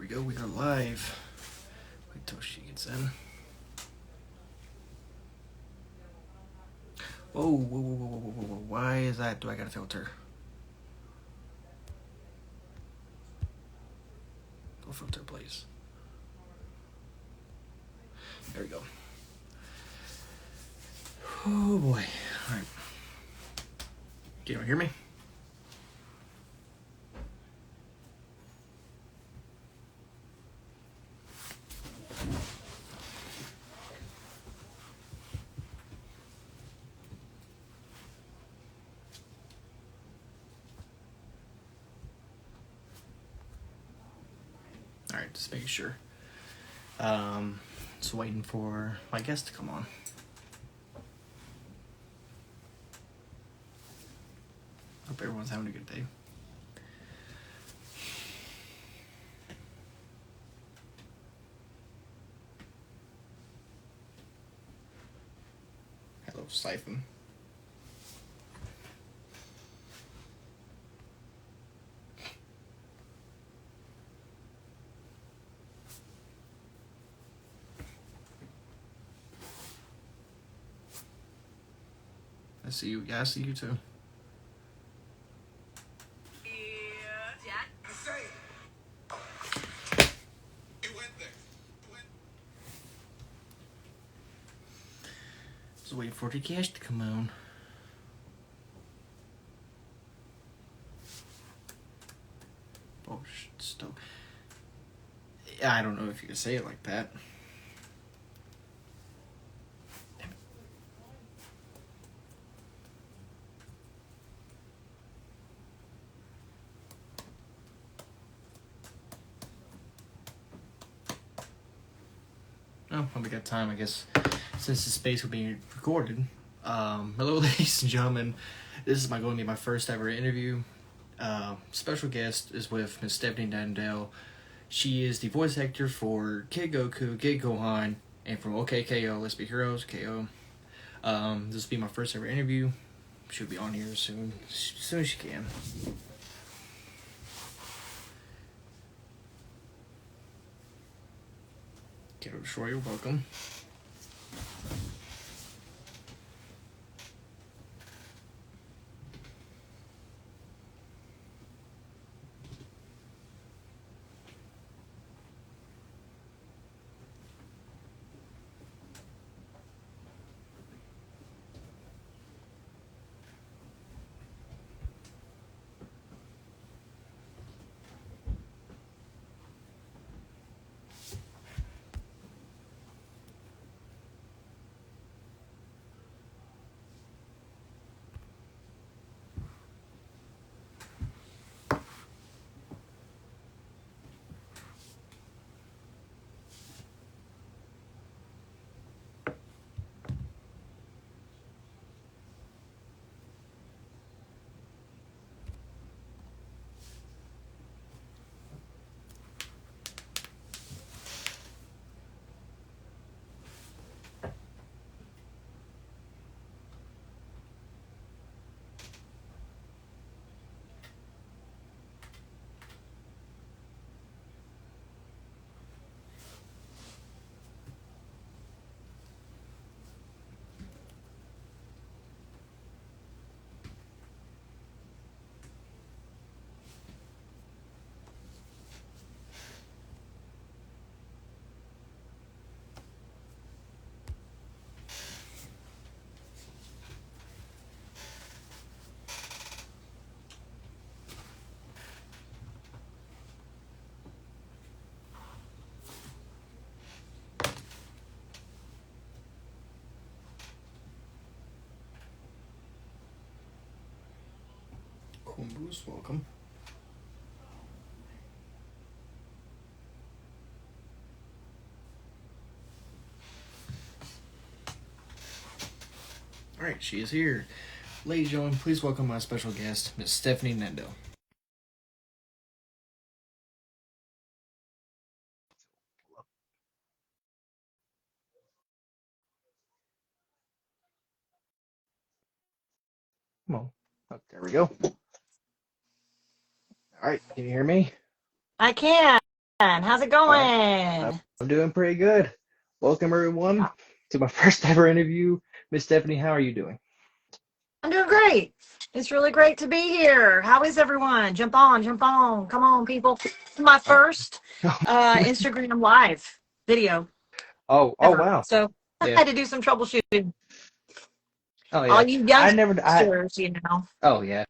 we go. We are live. Wait till she gets in. Whoa, whoa, whoa, whoa, whoa, whoa, whoa. Why is that? Do I got a filter? No filter, please. There we go. Oh boy. All right. Can you hear me? All right, just making sure. Just waiting for my guest to come on. Hope everyone's having a good day. Hello, Siphon. I see you. Yeah, I see you too. Just waiting for the cash to come on. Oh, stop. I don't know if you can say it like that. Oh, well, we got time, I guess, since the space will be recorded. Hello, ladies and gentlemen. This is going to be my first ever interview. Special guest is with Miss Stepthanie Nadolny. She is the voice actor for Kid Goku, Kid Gohan, and from OKKO, Let's Be Heroes, KO. This will be my first ever interview. She'll be on here as soon as she can. Kiddo Destroyer, welcome. Bruce, welcome. Alright, she is here. Ladies and gentlemen, please welcome my special guest, Miss Stepthanie Nadolny. Come on. Oh, there we go. Alright, can you hear me? I can. How's it All right. I'm going? doing pretty good. Welcome, everyone, to my first ever interview. Miss Stephanie, how are you doing? I'm doing great. It's really great to be here. How is everyone? Jump on, jump on. Come on, people. This is my Uh, first Instagram live video oh, ever. wow. So I Yeah. had to do some troubleshooting. Oh, All yeah. you I never, youngsters, you know. oh, yeah.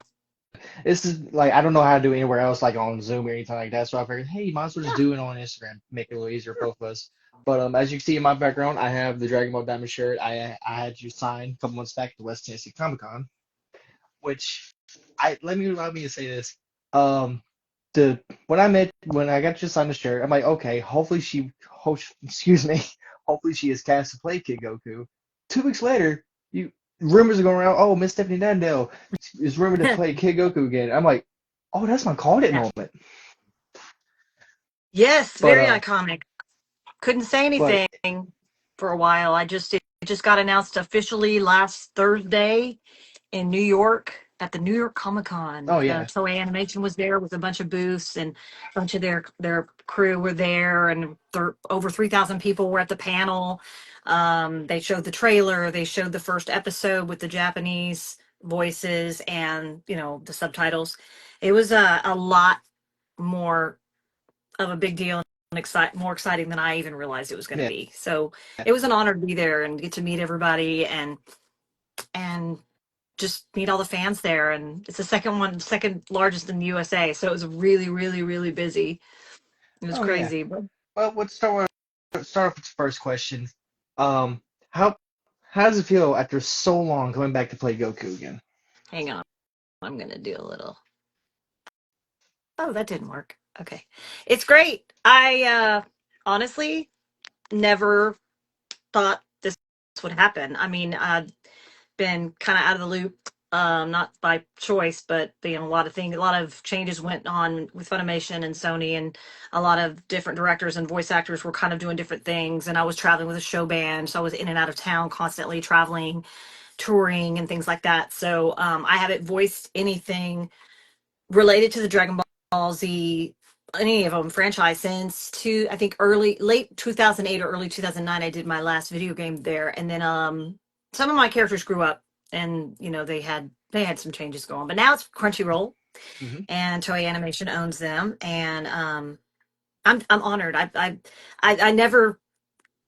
This is like, I don't know how to do it anywhere else, like on Zoom or anything like that. So I figured, hey, might as well just Yeah. do it on Instagram, make it a little easier for both of us. But as you can see in my background, I have the Dragon Ball Daima shirt I had you sign a couple months back at the West Tennessee Comic Con, which allow me to say this. Um, the when I got you to sign the shirt, I'm like, okay, excuse me, hopefully she is cast to play Kid Goku. 2 weeks later, you rumors are going around, oh, Miss Stepthanie Nadolny is rumored to play Kid Goku again. I'm like, oh, that's my call it Yeah. moment. Yes, But very iconic. Couldn't say but anything for a while. It just got announced officially last Thursday in New York at the New York Comic Con. oh The yeah, Toei Animation was there with a bunch of booths, and a bunch of their crew were there, and over 3,000 people were at the panel. They showed the trailer. They showed the first episode with the Japanese voices and the subtitles. It was a lot more of a big deal and more exciting than I even realized it was going to yeah. be. So it was an honor to be there and get to meet everybody and just meet all the fans there. And it's the second largest in the USA. So it was really, really, really busy. It was Oh yeah. crazy. But Well, start off with the first question. Um, how how does it feel after so long coming back to play Goku again? hang on, I'm going to do a little. Oh, that didn't work. Okay. It's great. I honestly never thought this would happen. I mean, been kind of out of the loop, not by choice, but a lot of changes went on with Funimation and Sony, and a lot of different directors and voice actors were kind of doing different things. And I was traveling with a show band, so I was in and out of town constantly, traveling, touring, and things like that. So I haven't voiced anything related to the Dragon Ball Z, any of them franchise since I think late 2008 or early 2009. I did my last video game there, and then some of my characters grew up, and they had some changes going. But now it's Crunchyroll, Hmm. and Toei Animation owns them, and I'm honored. I never,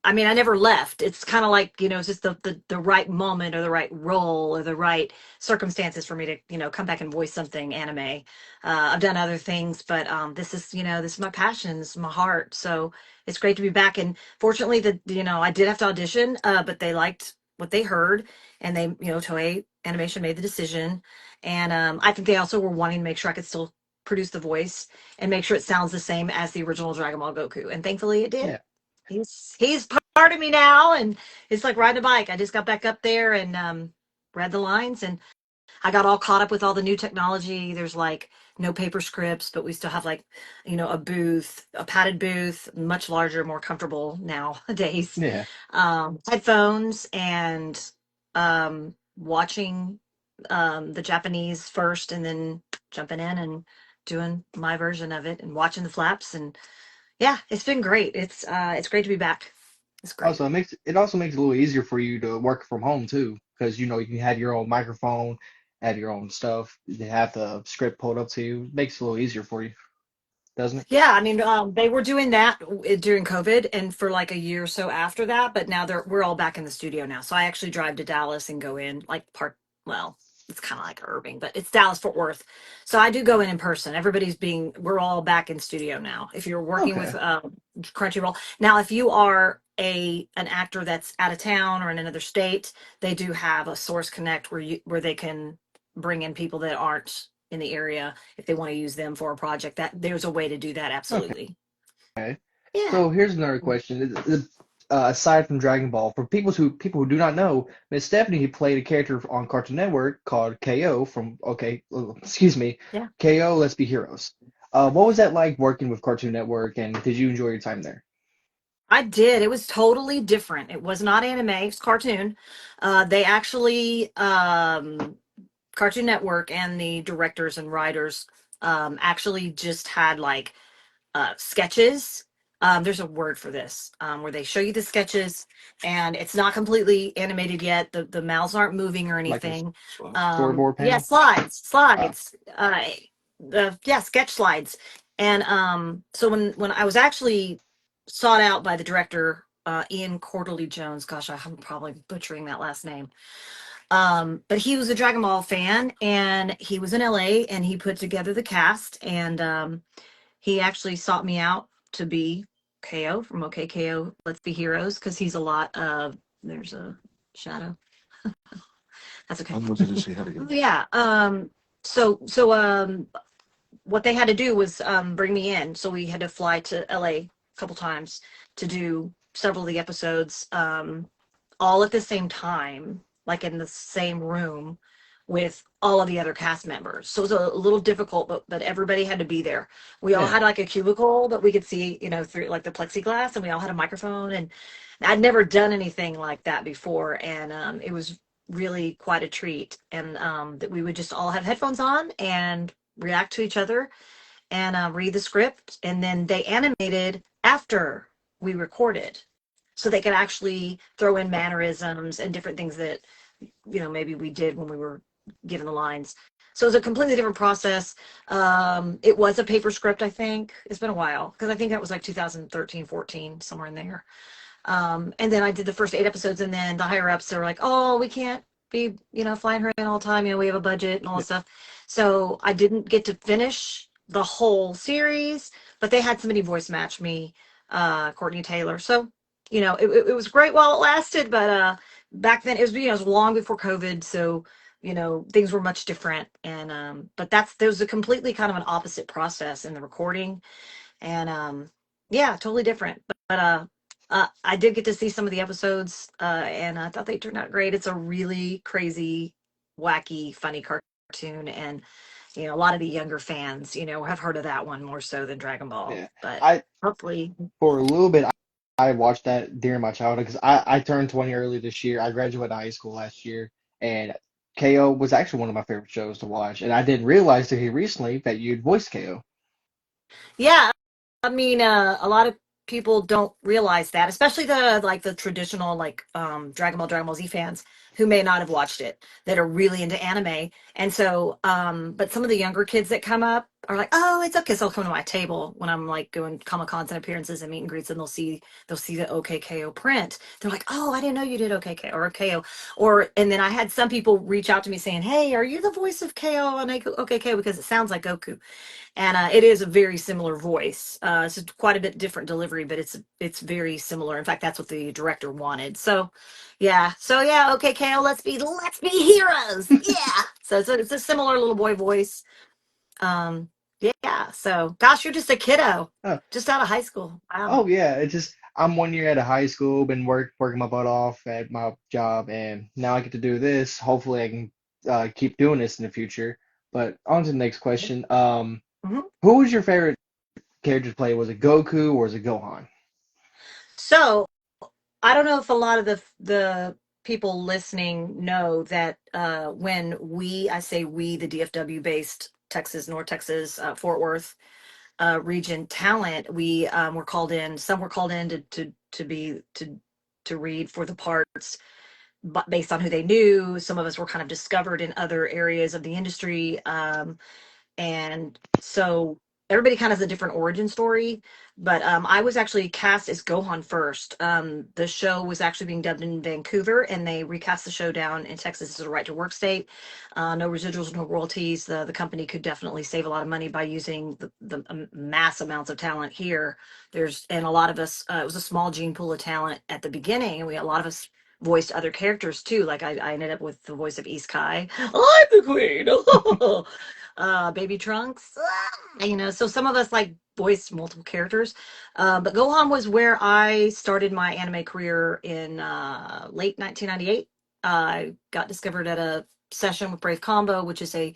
I mean, I never left. It's kind of like, it's just the right moment or the right role or the right circumstances for me to, come back and voice something anime. I've done other things, but this is my passion, this is my heart. So it's great to be back. And fortunately, I did have to audition, but they liked what they heard, and Toei Animation made the decision. And I think they also were wanting to make sure I could still produce the voice and make sure it sounds the same as the original Dragon Ball Goku. And thankfully, it did. Yeah. He's part of me now, and it's like riding a bike. I just got back up there and read the lines, and I got all caught up with all the new technology. There's like no paper scripts, but we still have like a padded booth, much larger, more comfortable nowadays. Yeah. Headphones and watching the Japanese first, and then jumping in and doing my version of it and watching the flaps. And yeah, it's been great. It's great to be back. It's great. Also, it also makes it a little easier for you to work from home too, because you can have your own microphone, have your own stuff, you have the script pulled up to you. It makes it a little easier for you, doesn't it? Yeah, I mean, they were doing that during COVID and for like a year or so after that, but now we're all back in the studio now. So I actually drive to Dallas and go in well, it's kind of like Irving, but it's Dallas Fort Worth. So I do go in person. We're all back in studio now. If you're working with Okay. Crunchyroll. Now, if you are an actor that's out of town or in another state, they do have a Source Connect where they can bring in people that aren't in the area if they want to use them for a project. That there's a way to do that, absolutely. Okay. Yeah. So here's another question. Aside from Dragon Ball, for people who do not know, Miss Stephanie played a character on Cartoon Network called KO from excuse me, Yeah. KO Let's Be Heroes. What was that like working with Cartoon Network, and did you enjoy your time there? I did. It was totally different. It was not anime, it's cartoon. They actually Cartoon Network and the directors and writers actually just had like sketches. There's a word for this, where they show you the sketches, and it's not completely animated yet. The mouths aren't moving or Like a anything. storyboard Yeah, panel. Uh, slides. Yeah, sketch slides. And so when I was actually sought out by the director, Ian Quarterly Jones, gosh, I'm probably butchering that last name. But he was a Dragon Ball fan, and he was in LA, and he put together the cast, and he actually sought me out to be KO from OK KO Let's Be Heroes, because he's a lot of, there's a shadow. That's okay. I'm going to just see how to get. Yeah. So what they had to do was bring me in. So we had to fly to LA a couple times to do several of the episodes, all at the same time, like in the same room with all of the other cast members. So it was a little difficult, but everybody had to be there. We all Yeah. had like a cubicle that we could see, through like the plexiglass, and we all had a microphone. And I'd never done anything like that before, and it was really quite a treat. And that we would just all have headphones on and react to each other, and read the script, and then they animated after we recorded, so they could actually throw in mannerisms and different things that maybe we did when we were given the lines. So it was a completely different process. It was a paper script, I think. It's been a while, because I think that was like 2013, 14, somewhere in there. And then I did the first 8 episodes, and then the higher ups are like, oh, we can't be, flying her in all the time. We have a budget and all Yeah. this stuff. So I didn't get to finish the whole series, but they had somebody voice match me, Courtney Taylor. So, it was great while it lasted, but back then it was long before COVID. So, things were much different. And but there was a completely kind of an opposite process in the recording. And yeah, totally different. But I did get to see some of the episodes, and I thought they turned out great. It's a really crazy, wacky, funny cartoon, and a lot of the younger fans, have heard of that one more so than Dragon Ball. Yeah. But I hopefully, For a little bit, I watched that during my childhood because I turned 20 early this year. I graduated high school last year, and KO was actually one of my favorite shows to watch. And I didn't realize till here recently that you'd voiced KO. yeah. I mean, a lot of people don't realize that, especially the traditional Dragon Ball Z fans who may not have watched it, that are really into anime. And so, but some of the younger kids that come up are like, oh, it's okay. So they'll come to my table when I'm like doing Comic Cons and appearances and meet and greets, and they'll see the OKKO print. They're like, oh, I didn't know you did OKKO or KO. And then I had some people reach out to me saying, hey, are you the voice of KO on OKKO, because it sounds like Goku. And it is a very similar voice. It's quite a bit different delivery, but it's very similar. In fact, that's what the director wanted. So yeah. Okay, Kale, let's be heroes. Yeah. So it's a similar little boy voice. Um, yeah. So gosh, you're just a kiddo, Oh, just out of high school. Wow. oh yeah, it's just I'm 1 year out of high school, been working my butt off at my job, and now I get to do this. Hopefully, I can keep doing this in the future. But on to the next question. Mhm. Who was your favorite character to play? Was it Goku or was it Gohan? So I don't know if a lot of the people listening know that when I say we, the DFW based Texas, North Texas, Fort Worth region talent, we were called in. Some were called in to read for the parts, but based on who they knew. Some of us were kind of discovered in other areas of the industry. And so everybody kind of has a different origin story. But I was actually cast as Gohan first. The show was actually being dubbed in Vancouver, and they recast the show down in Texas as a right to work state. No residuals, no royalties. The company could definitely save a lot of money by using the mass amounts of talent here. And a lot of us, it was a small gene pool of talent at the beginning, and a lot of us voiced other characters too. Like I ended up with the voice of East Kai. I'm the queen. Baby Trunks. So some of us like voiced multiple characters. But Gohan was where I started my anime career in late 1998. I got discovered at a session with Brave Combo, which is a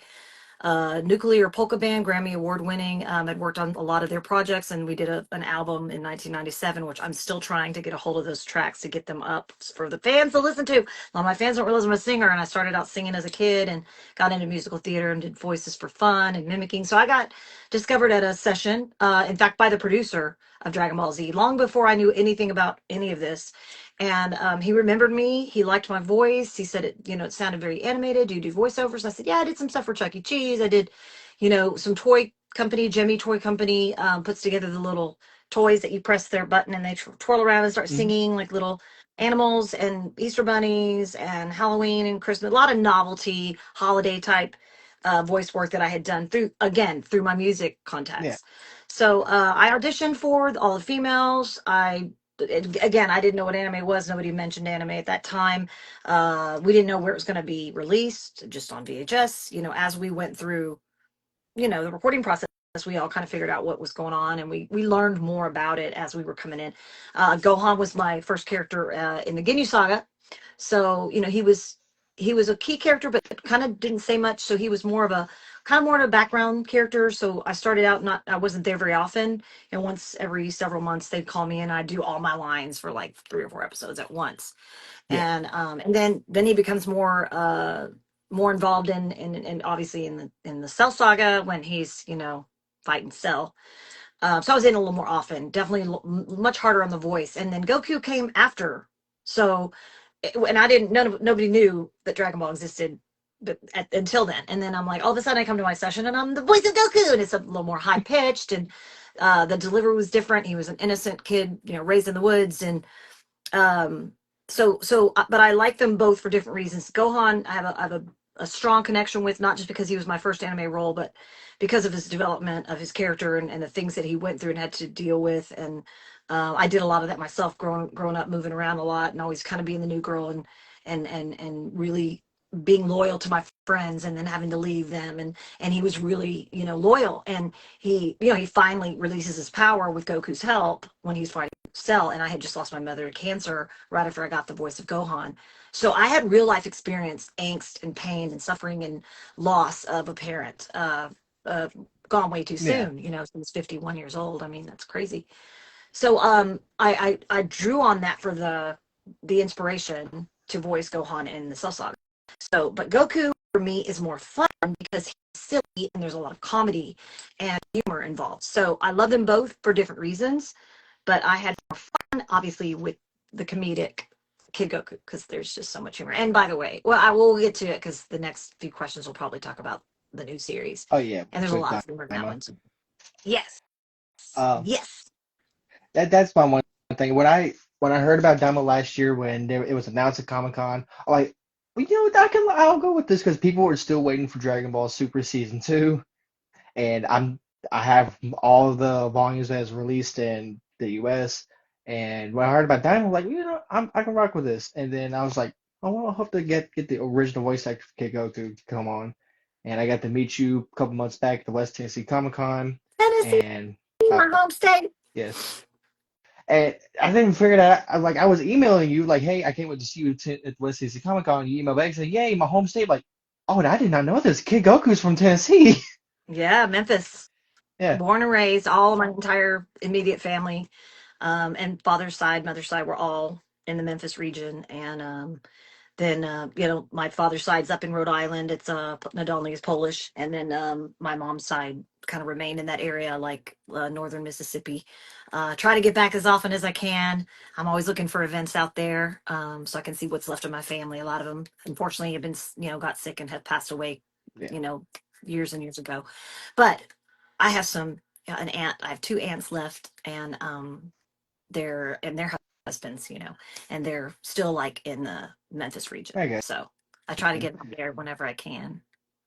Nuclear Polka Band, Grammy Award winning. I'd worked on a lot of their projects, and we did an album in 1997, which I'm still trying to get a hold of those tracks to get them up for the fans to listen to. A lot of my fans don't realize I'm a singer, and I started out singing as a kid and got into musical theater and did voices for fun and mimicking. So I got discovered at a session, in fact, by the producer of Dragon Ball Z, long before I knew anything about any of this. And he remembered me. He liked my voice. He said it sounded very animated. Do you do voiceovers? I said, yeah, I did some stuff for Chuck E. Cheese. I did, some toy company, Jimmy Toy Company, puts together the little toys that you press their button and they twirl around and start Mhm. singing like little animals and Easter bunnies and Halloween and Christmas. A lot of novelty, holiday type voice work that I had done through my music Yeah. contacts. So I auditioned for all the females. Again, I didn't know what anime was. Nobody mentioned anime at that time. We didn't know where it was going to be released, just on VHS. As we went through, the recording process, we all kind of figured out what was going on, and we learned more about it as we were coming in. Gohan was my first character in the Ginyu Saga, so he was a key character, but kind of didn't say much. So he was more of a background character. So I started out not I wasn't there very often, and once every several months they'd call me and I'd do all my lines for like 3 or 4 episodes at once. Yeah. And then he becomes more involved in obviously in the Cell Saga when he's fighting Cell. So I was in a little more often, definitely much harder on the voice. And then Goku came after. So, and I didn't, nobody knew that Dragon Ball existed until then. And then I'm like, all of a sudden I come to my session and I'm the voice of Goku, and it's a little more high pitched, and the delivery was different. He was an innocent kid, raised in the woods, and um, but I like them both for different reasons. Gohan, I have a strong connection with, not just because he was my first anime role, but because of his development of his character and the things that he went through and had to deal with. And I did a lot of that myself, growing up, moving around a lot, and always kind of being the new girl, and really being loyal to my friends, and then having to leave them. And he was really, loyal. And he finally releases his power with Goku's help when he's fighting Cell. And I had just lost my mother to cancer right after I got the voice of Gohan. So I had real life experience, angst and pain and suffering and loss of a parent, uh, gone way too Yeah. soon. Since 51 years old. I mean, that's crazy. So I drew on that for the inspiration to voice Gohan in the Cell Saga. So, but Goku for me is more fun because he's silly and there's a lot of comedy and humor involved. So I love them both for different reasons, but I had more fun, obviously, with the comedic Kid Goku because there's just so much humor. And by the way, well, I will get to it because the next few questions will probably talk about the new series, Oh yeah, and there's a with lot of humor in that Daima. one too. Yes, Um, yes, that's my one thing. When I heard about Daima last year when it was announced at Comic Con, I'm like, well, what, I'll go with this because people were still waiting for Dragon Ball Super Season 2, and I have all of the volumes as released in the US. And when I heard about Daima, I'm like, I can rock with this. And then I was like, oh, well, I hope to get the original voice actor for Kid Goku to come on. And I got to meet you a couple months back at the West Tennessee Comic Con, Tennessee, and my home state. yes. And I didn't figure that out. I was emailing you like, hey, I can't wait to see you at West Tennessee Comic Con. You email back and say, yay, my home state. Like, oh, and I did not know this. Kid Goku's from Tennessee. Yeah, Memphis. Yeah. Born and raised, all my entire immediate family, and father's side, mother's side were all in the Memphis region. And then my father's side's up in Rhode Island. It's Nadolny is Polish, and then my mom's side kind of remained in that area, like northern Mississippi. Try to get back as often as I can. I'm always looking for events out there, so I can see what's left of my family. A lot of them, unfortunately, have been got sick and have passed away, Yeah. you know, years and years ago. But I have an aunt. I have two aunts left, and their husbands, and they're still like in the Memphis region. Okay. So I try to get up there whenever I can.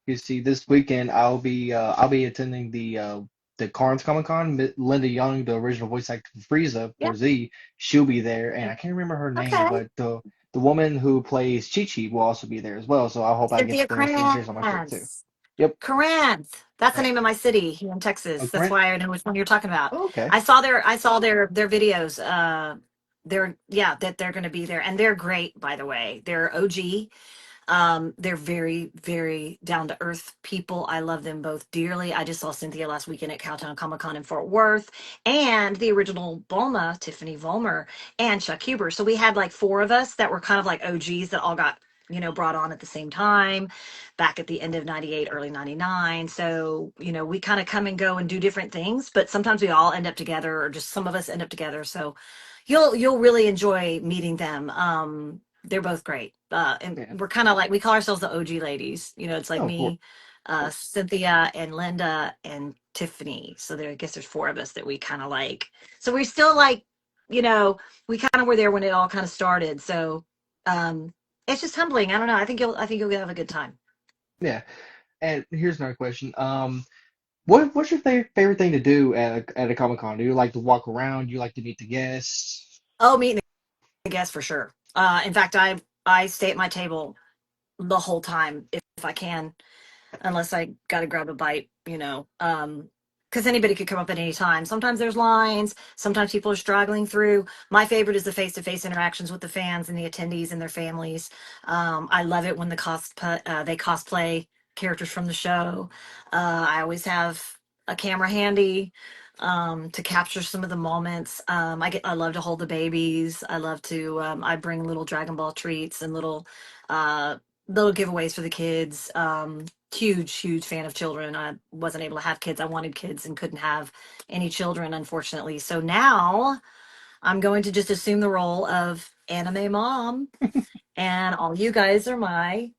You see, this weekend I'll be attending the Carnes Comic Con. Linda Young, the original voice actor for Frieza Yeah. for Z, she'll be there, and I can't remember her name, Okay. but the woman who plays Chi Chi will also be there as well. So I hope I get Cynthia to see her on my shirt too. Krantz. Yep. Corinth. That's the Right. name of my city here in Texas. Oh, That's Grant. why I know which one you're talking about. Oh, okay. I saw their videos. That they're going to be there, and they're great, by the way. They're OG. They're very, very down to earth people. I love them both dearly. I just saw Cynthia last weekend at Cowtown Comic Con in Fort Worth, and the original Bulma, Tiffany Vollmer, and Chuck Huber. So we had like four of us that were kind of like OGs that all got, brought on at the same time back at the end of 98, early 99. So, we kind of come and go and do different things, but sometimes we all end up together, or just some of us end up together. So you'll really enjoy meeting them. They're both great. And Yeah. we're kind of like, we call ourselves the OG ladies. It's like Oh, of course. me, Cynthia, and Linda, and Tiffany. So I guess there's four of us that we kind of like. So we're still like, you know, we kind of were there when it all kind of started. So um, it's just humbling. I don't know. I think you'll have a good time. Yeah. And here's another question. What's your favorite thing to do at a Comic Con? Do you like to walk around? Do you like to meet the guests? Oh, meeting the guests for sure. In fact, I stay at my table the whole time if I can, unless I got to grab a bite, because anybody could come up at any time. Sometimes there's lines, sometimes people are struggling through. My favorite is the face to face interactions with the fans and the attendees and their families. I love it when they cosplay characters from the show. I always have a camera handy to capture some of the moments. I love to hold the babies. I bring little Dragon Ball treats and little giveaways for the kids. Huge fan of children. I wasn't able to have kids. I wanted kids and couldn't have any children, unfortunately. So now I'm going to just assume the role of anime mom, and all you guys are my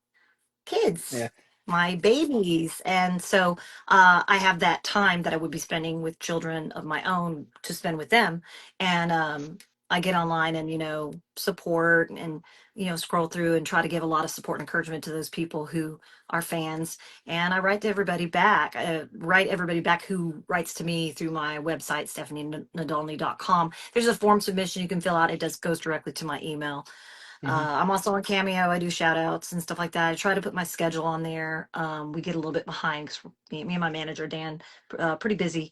kids, Yeah. my babies. And so I have that time that I would be spending with children of my own to spend with them. And I get online and, support and, scroll through and try to give a lot of support and encouragement to those people who are fans. And I write to everybody back. I write everybody back who writes to me through my website, stephanienadolny.com. There's a form submission you can fill out. It does goes directly to my email. Hmm. I'm also on Cameo. I do shout outs and stuff like that. I try to put my schedule on there. We get a little bit behind because me and my manager, Dan, pretty busy.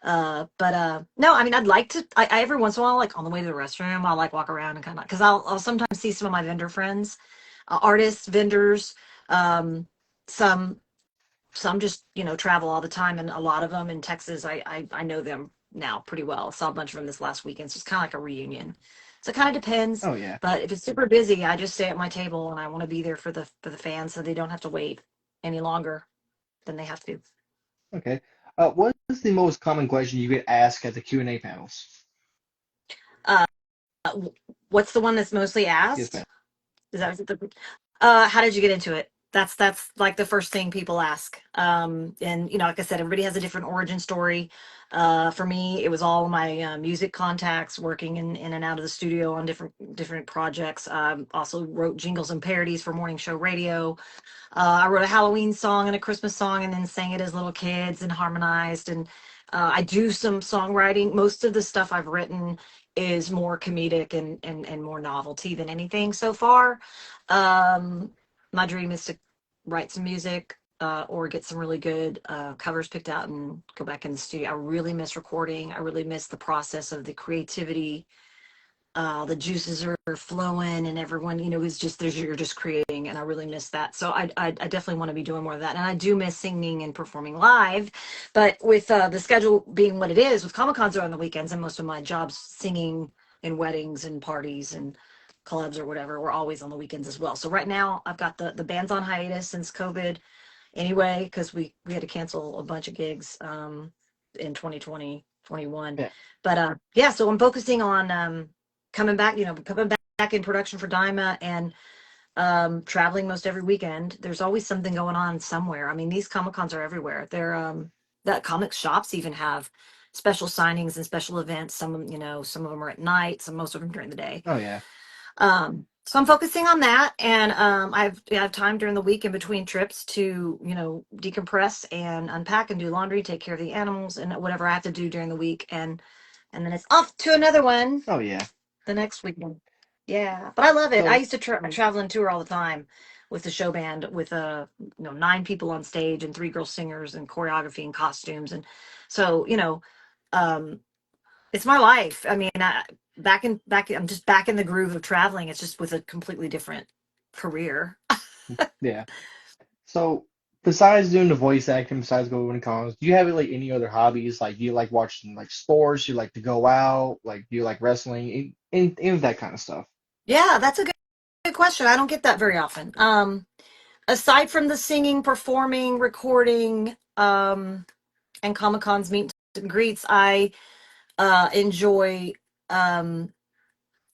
But no, I mean, I'd like to, I every once in a while, like on the way to the restroom, I'll like walk around and kind of, because I'll sometimes see some of my vendor friends, artists, vendors, um, some some just travel all the time, and a lot of them in Texas I know them now pretty well. Saw a bunch of them this last weekend, so it's kind of like a reunion. So it kind of depends, Oh yeah. but if it's super busy, I just stay at my table and I want to be there for the fans so they don't have to wait any longer than they have to. Okay. What is the most common question you get asked at the Q&A panels? uh what's the one that's mostly Yes, ma'am. asked? Is that the how did you get into it? That's like the first thing people ask. And like I said, everybody has a different origin story. For me, it was all my music contacts, working in and out of the studio on different projects. Also wrote jingles and parodies for morning show radio. I wrote a Halloween song and a Christmas song, and then sang it as little kids and harmonized. And I do some songwriting. Most of the stuff I've written is more comedic and more novelty than anything so far. Um, my dream is to write some music, or get some really good covers picked out and go back in the studio. I really miss recording. I really miss the process of the creativity. The juices are flowing and everyone is just you're just creating, and I really miss that. So I definitely want to be doing more of that, and I do miss singing and performing live. But with the schedule being what it is, with Comic Cons are on the weekends, and most of my jobs singing in weddings and parties and clubs or whatever were always on the weekends as well. So right now I've got the band's on hiatus since COVID anyway, because we had to cancel a bunch of gigs in 2020 21. Yeah. But yeah, so I'm focusing on coming back in production for Daima, and traveling most every weekend. There's always something going on somewhere. I mean, these Comic Cons are everywhere. They're that comic shops even have special signings and special events. Some of them are at night, most of them during the day. Oh yeah. So I'm focusing on that, and I have time during the week in between trips to decompress and unpack and do laundry, take care of the animals, and whatever I have to do during the week, and then it's off to another one Oh yeah. the next weekend. Yeah, but I love it. I So used to travel and tour all the time with the show band with 9 people on stage and 3 girl singers and choreography and costumes, and so um it's my life. I mean, I'm just back in the groove of traveling. It's just with a completely different career. Yeah. So besides doing the voice acting, besides going to cons, do you have like any other hobbies? Like do you like watching like sports? You like to go out? Like do you like wrestling? Any of that kind of stuff. Yeah, that's a good question. I don't get that very often. Aside from the singing, performing, recording, and Comic Cons meet and greets, I enjoy um,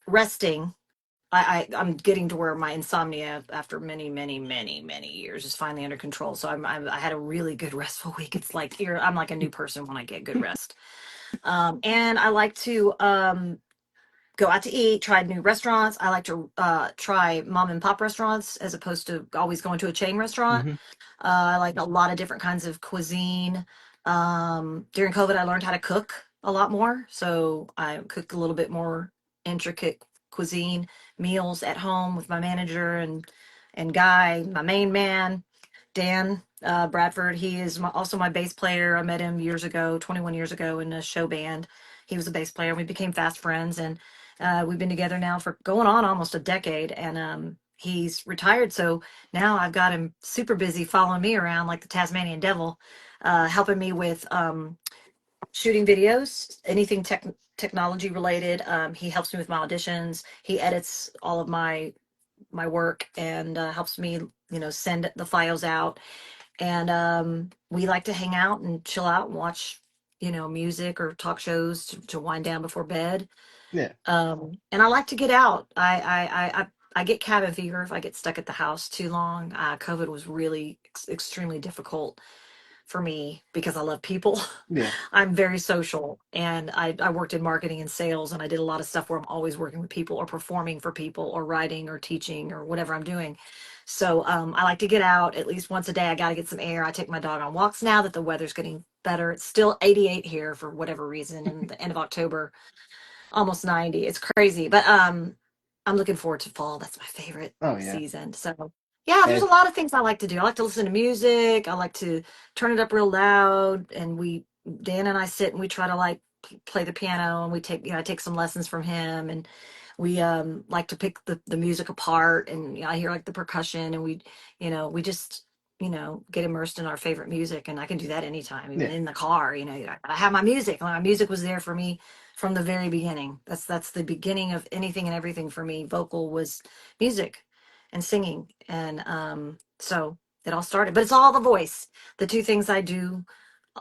resting. I'm getting to where my insomnia after many, many, many, many years is finally under control. So I had a really good restful week. It's like I'm like a new person when I get good rest. And I like to go out to eat, try new restaurants. I like to try mom and pop restaurants as opposed to always going to a chain restaurant. Hmm. I like a lot of different kinds of cuisine. During COVID, I learned how to cook a lot more. So I cook a little bit more intricate cuisine meals at home with my manager and Guy, my main man, Dan Bradford. He is also my bass player. I met him years ago, 21 years ago, in a show band. He was a bass player. We became fast friends, and we've been together now for going on almost a decade. And he's retired, so now I've got him super busy following me around like the Tasmanian devil, helping me with shooting videos, anything technology related. He helps me with my auditions. He edits all of my work and helps me, send the files out. And we like to hang out and chill out and watch, music or talk shows to wind down before bed. Yeah. And I like to get out. I get cabin fever if I get stuck at the house too long. COVID was really extremely difficult for me because I love people. Yeah. I'm very social, and I worked in marketing and sales, and I did a lot of stuff where I'm always working with people or performing for people or writing or teaching or whatever I'm doing. So I like to get out at least once a day. I got to get some air. I take my dog on walks now that the weather's getting better. It's still 88 here for whatever reason in the end of October, almost 90. It's crazy, but I'm looking forward to fall. That's my favorite Oh yeah. season. So yeah, there's a And lot of things I like to do. I like to listen to music. I like to turn it up real loud, and Dan and I sit and we try to like play the piano, and we take, I take some lessons from him, and we like to pick the music apart, and I hear like the percussion, and we just get immersed in our favorite music. And I can do that anytime, even yeah. in the car. I have my music. My music was there for me from the very beginning. That's the beginning of anything and everything for me. Vocal was music and singing. And so it all started. But it's all the voice. The two things I do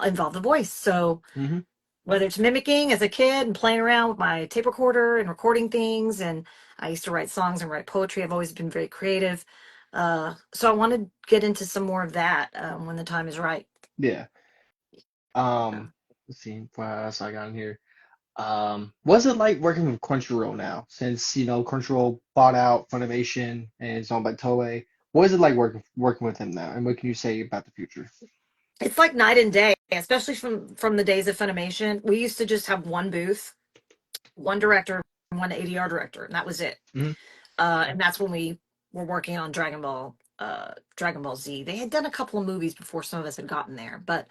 involve the voice. So Hmm. whether it's mimicking as a kid and playing around with my tape recorder and recording things, and I used to write songs and write poetry. I've always been very creative. So I want to get into some more of that when the time is right. Yeah. Yeah. Let's see what else I got in here. What's it like working with Crunchyroll now? Since Crunchyroll bought out Funimation and it's owned by Toei. What is it like working with him now? And what can you say about the future? It's like night and day, especially from the days of Funimation. We used to just have one booth, one director, and one ADR director, and that was it. Hmm. And that's when we were working on Dragon Ball Z. They had done a couple of movies before some of us had gotten there, but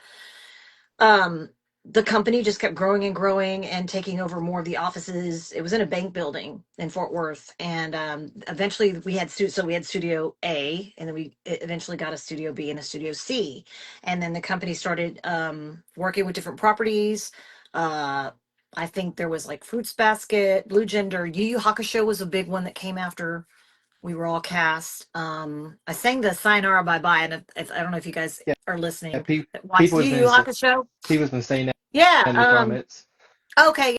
um the company just kept growing and growing and taking over more of the offices. It was in a bank building in Fort Worth, and eventually we had so we had Studio A, and then we eventually got a Studio B and a Studio C, and then the company started working with different properties. uh I think there was like Fruits Basket, Blue Gender, Yu Yu Hakusho was a big one that came after we were all cast. I sang the Sayonara Bye Bye, and if I don't know if you guys Yeah, are yeah, listening pe that watched people Yu has Yu been sa- Hakusho. people has been saying that Yeah. in the comments. Okay.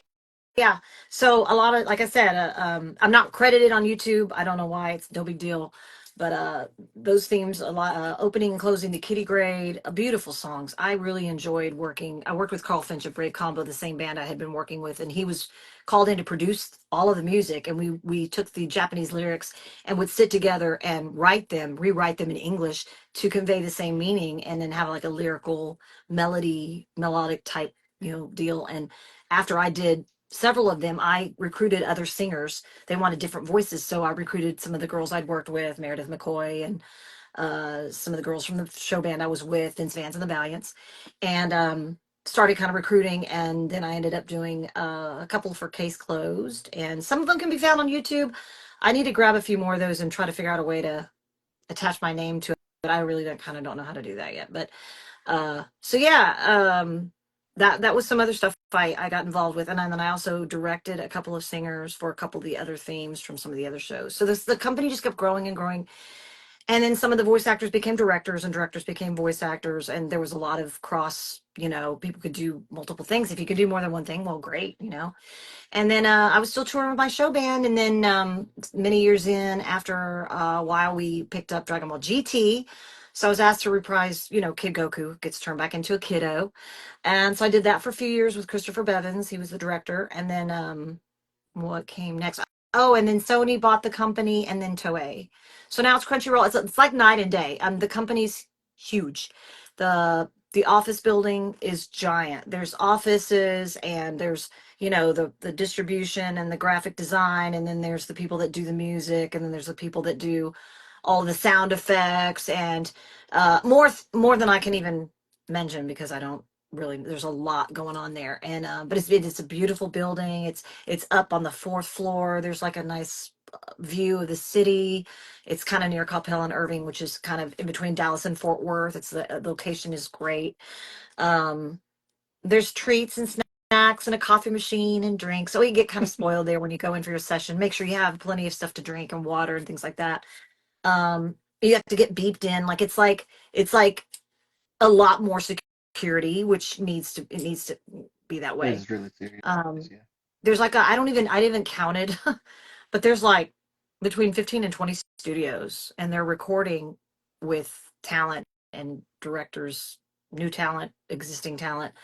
Yeah. So a lot of, like I said, I'm not credited on YouTube. I don't know why. It's no big deal. But those themes, a lot, opening and closing the Kitty Grade, beautiful songs. I really enjoyed working. I worked with Carl Finch of Brave Combo, the same band I had been working with, and he was called in to produce all of the music. And we took the Japanese lyrics and would sit together and write them, rewrite them in English to convey the same meaning, and then have like a lyrical melodic type, deal. And after I did several of them, I recruited other singers. They wanted different voices, so I recruited some of the girls I'd worked with, Meredith McCoy, and some of the girls from the show band I was with, Vince Vans and the Valiants, and started kind of recruiting. And then I ended up doing a couple for Case Closed, and some of them can be found on YouTube. I need to grab a few more of those and try to figure out a way to attach my name to it. But I really kind of don't know how to do that yet. But so yeah, that was some other stuff I got involved with, and then I also directed a couple of singers for a couple of the other themes from some of the other shows. So the company just kept growing and growing, and then some of the voice actors became directors, and directors became voice actors, and there was a lot of cross. People could do multiple things. If you could do more than one thing, well, great. And then I was still touring with my show band. And then many years in, after a while, we picked up Dragon Ball GT. So I was asked to reprise, Kid Goku gets turned back into a kiddo. And so I did that for a few years with Christopher Bevins. He was the director. And then what came next? Oh, and then Sony bought the company, and then Toei. So now it's Crunchyroll. It's like night and day. The company's huge. The office building is giant. There's offices, and there's the distribution and the graphic design, and then there's the people that do the music, and then there's the people that do all the sound effects, and more than I can even mention, because I don't really, there's a lot going on there. And but it's a beautiful building. It's up on the fourth floor. There's like a nice view of the city. It's kind of near Coppell and Irving, which is kind of in between Dallas and Fort Worth. It's the location is great. um there's treats and snacks and a coffee machine and drinks. So you get kind of spoiled there when you go in for your session. Make sure you have plenty of stuff to drink and water and things like that. You have to get beeped in. Like it's like a lot more security, which it needs to be that It way. is really serious. Um, Yeah. there's like I didn't counted, but there's like between 15 and 20 studios, and they're recording with talent and directors, new talent, existing talent,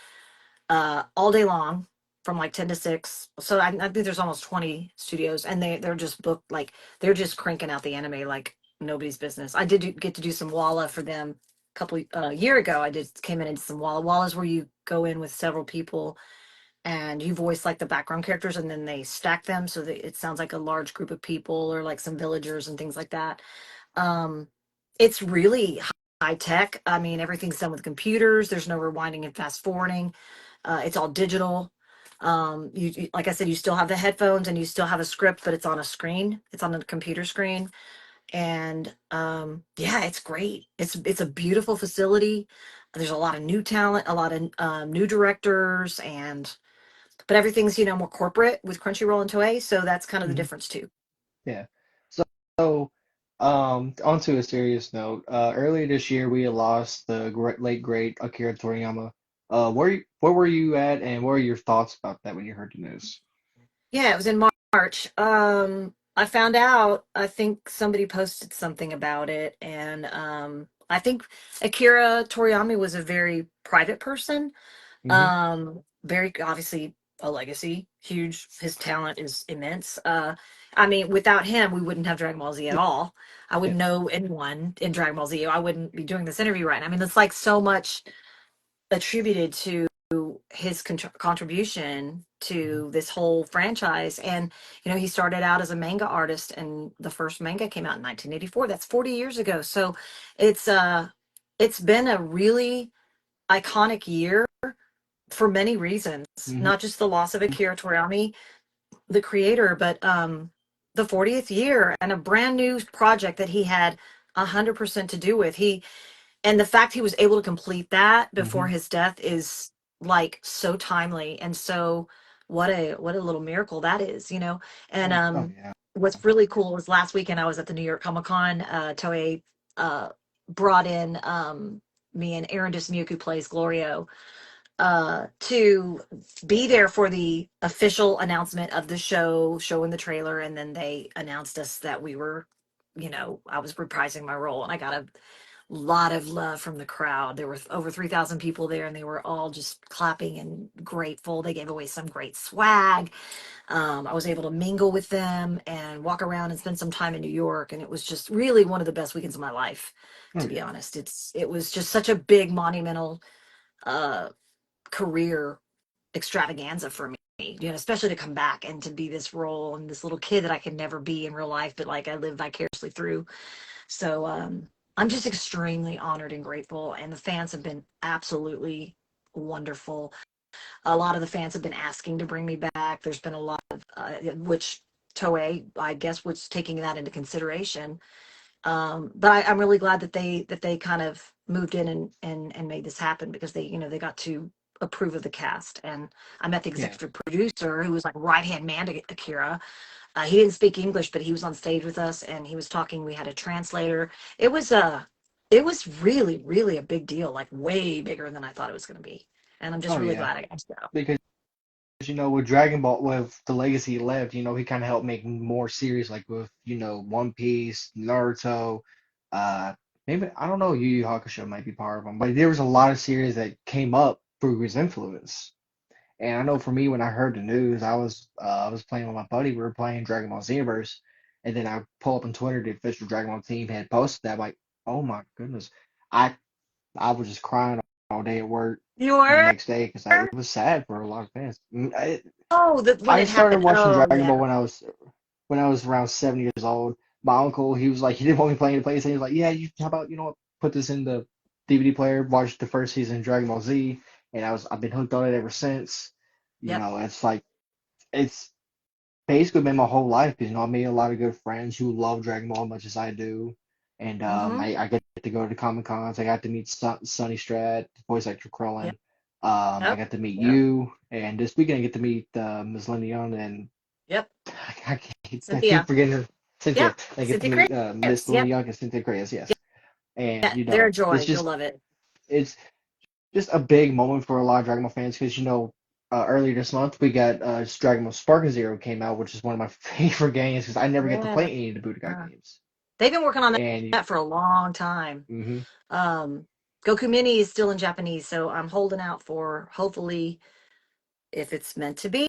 all day long from like 10 to 6. So I think there's almost 20 studios, and they're just booked, like they're just cranking out the anime like nobody's business. I did get to do some Walla for them a couple year ago. I did came in and did some Walla. Walla's where you go in with several people and you voice like the background characters, and then they stack them so that it sounds like a large group of people, or like some villagers and things like that. um, it's really high tech. I mean, everything's done with computers. There's no rewinding and fast forwarding. It's all digital. Like I said, you still have the headphones and you still have a script, but it's on a screen. It's on a computer screen, and yeah, it's great. It's a beautiful facility. There's a lot of new talent, a lot of new directors, and but everything's more corporate with Crunchyroll and Toei, so that's kind of the Hmm. difference too. Yeah. So, onto a serious note. Earlier this year, we lost the late great Akira Toriyama. Where were you at, and what are your thoughts about that when you heard the news? Yeah, it was in March. I found out, I think somebody posted something about it, and I think Akira Toriyama was a very private person. Hmm. Very obviously a legacy, huge. His talent is immense. I mean, without him, we wouldn't have Dragon Ball Z at all. I wouldn't Yes. know anyone in Dragon Ball Z. I wouldn't be doing this interview right now. I mean, it's like so much attributed to his contribution Hmm. to this whole franchise. And he started out as a manga artist, and the first manga came out in 1984. That's 40 years ago. So it's it's been a really iconic year for many reasons, Hmm. not just the loss of Akira Toriyama, the creator, but the 40th year and a brand new project that he had 100% to do with. And the fact he was able to complete that before Hmm. his death is like so timely. And so what a little miracle that is. And Oh yeah. what's really cool was last weekend I was at the New York Comic Con. Toei uh brought in me and Aaron Dismuke, who plays Glorio, to be there for the official announcement of the show, showing the trailer, and then they announced us that I was reprising my role, and I got a lot of love from the crowd. There were over 3,000 people there, and they were all just clapping and grateful. They gave away some great swag. I was able to mingle with them and walk around and spend some time in New York, and it was just really one of the best weekends of my life, Oh to be yeah. honest. It was just such a big monumental uh career extravaganza for me, especially to come back and to be this role and this little kid that I could never be in real life, but like I live vicariously through. So I'm just extremely honored and grateful, and the fans have been absolutely wonderful. A lot of the fans have been asking to bring me back. There's been a lot of which Toei, I guess, was taking that into consideration, But I'm really glad that they kind of moved in and made this happen because they got to approve of the cast. And I met the Yeah. executive producer who was like right hand man to Akira. He didn't speak English, but he was on stage with us and he was talking. We had a translator. It was really, really a big deal, like way bigger than I thought it was going to be. And I'm just Oh really yeah. glad I got to go. Because with Dragon Ball, with the legacy he left, he kind of helped make more series like with One Piece, Naruto, uh, maybe I don't know, Yu Yu Hakusho might be part of them, but there was a lot of series that came up through his influence. And I know for me, when I heard the news, I was playing with my buddy. We were playing Dragon Ball Xenoverse, and then I pull up on Twitter, the official Dragon Ball team had posted that. I'm like, oh my goodness, I I was just crying all day at work You the were? next day because it was sad for a lot of fans. Oh, when I it started happened. watching Oh, Dragon Ball yeah. when I was around 7 years old. My uncle, he was like, he didn't want me playing the PlayStation. He was like, yeah, how about what, put this in the DVD player, watch the first season of Dragon Ball Z, and I've been hooked on it ever since. Yep. It's like it's basically been my whole life because I made a lot of good friends who love Dragon Ball as much as I do, and Mm-hmm. I get to go to Comic Cons. I got to meet Sonny Strat, voice actor Yep. Krillin. I Yep. got to meet Yep. you, and this weekend I get to meet Ms. Linda Young and Yep. I keep Cynthia. forgetting her. Cynthia. Yeah. I get to Cynthia meet Miss Chris. Linda Yep. Young and Cynthia Reyes, yes. Yep. And Yeah. They're a it's joy. You'll just love it. it's just a big moment for a lot of Dragon Ball fans because earlier this month we got Dragon Ball Spark Zero came out, which is one of my favorite games because I never get to Yeah. play any of the Budokai Uh, games. they've been working on And that for a long time. hmm Um, Goku Mini is still in Japanese, so I'm holding out for hopefully, if it's meant to be,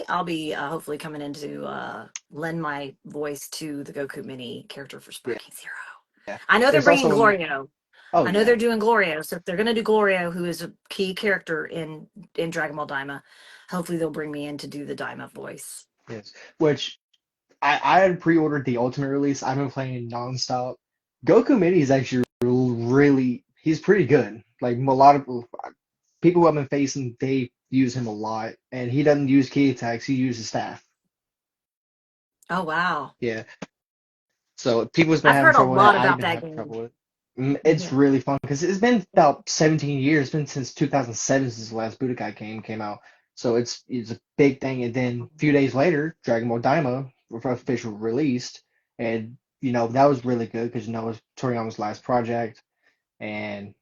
I'll be hopefully coming in to lend my voice to the Goku Mini character for yeah, Sparking Zero. I know they're there's bringing also Glorio. oh I know they're yeah, doing Glorio, so if they're gonna do Glorio, who is a key character in Dragon Ball Daima, hopefully they'll bring me in to do the Daima voice. yes. Which I had pre-ordered the Ultimate release. I've been playing nonstop. Goku Mini is actually really he's pretty good. Like a lot of people who I've been facing, they use him a lot, and he doesn't use key attacks. He uses staff. Oh wow, Yeah. So people's been I've having heard a trouble with that. lot I've about been that having game. trouble with it. It's Yeah. really fun because it's been about 17 years. It's been since 2007 since the last Budokai game came out. So it's a big thing. And then a few days later, Dragon Ball Daima was official released, and that was really good because it was Toriyama's last project. And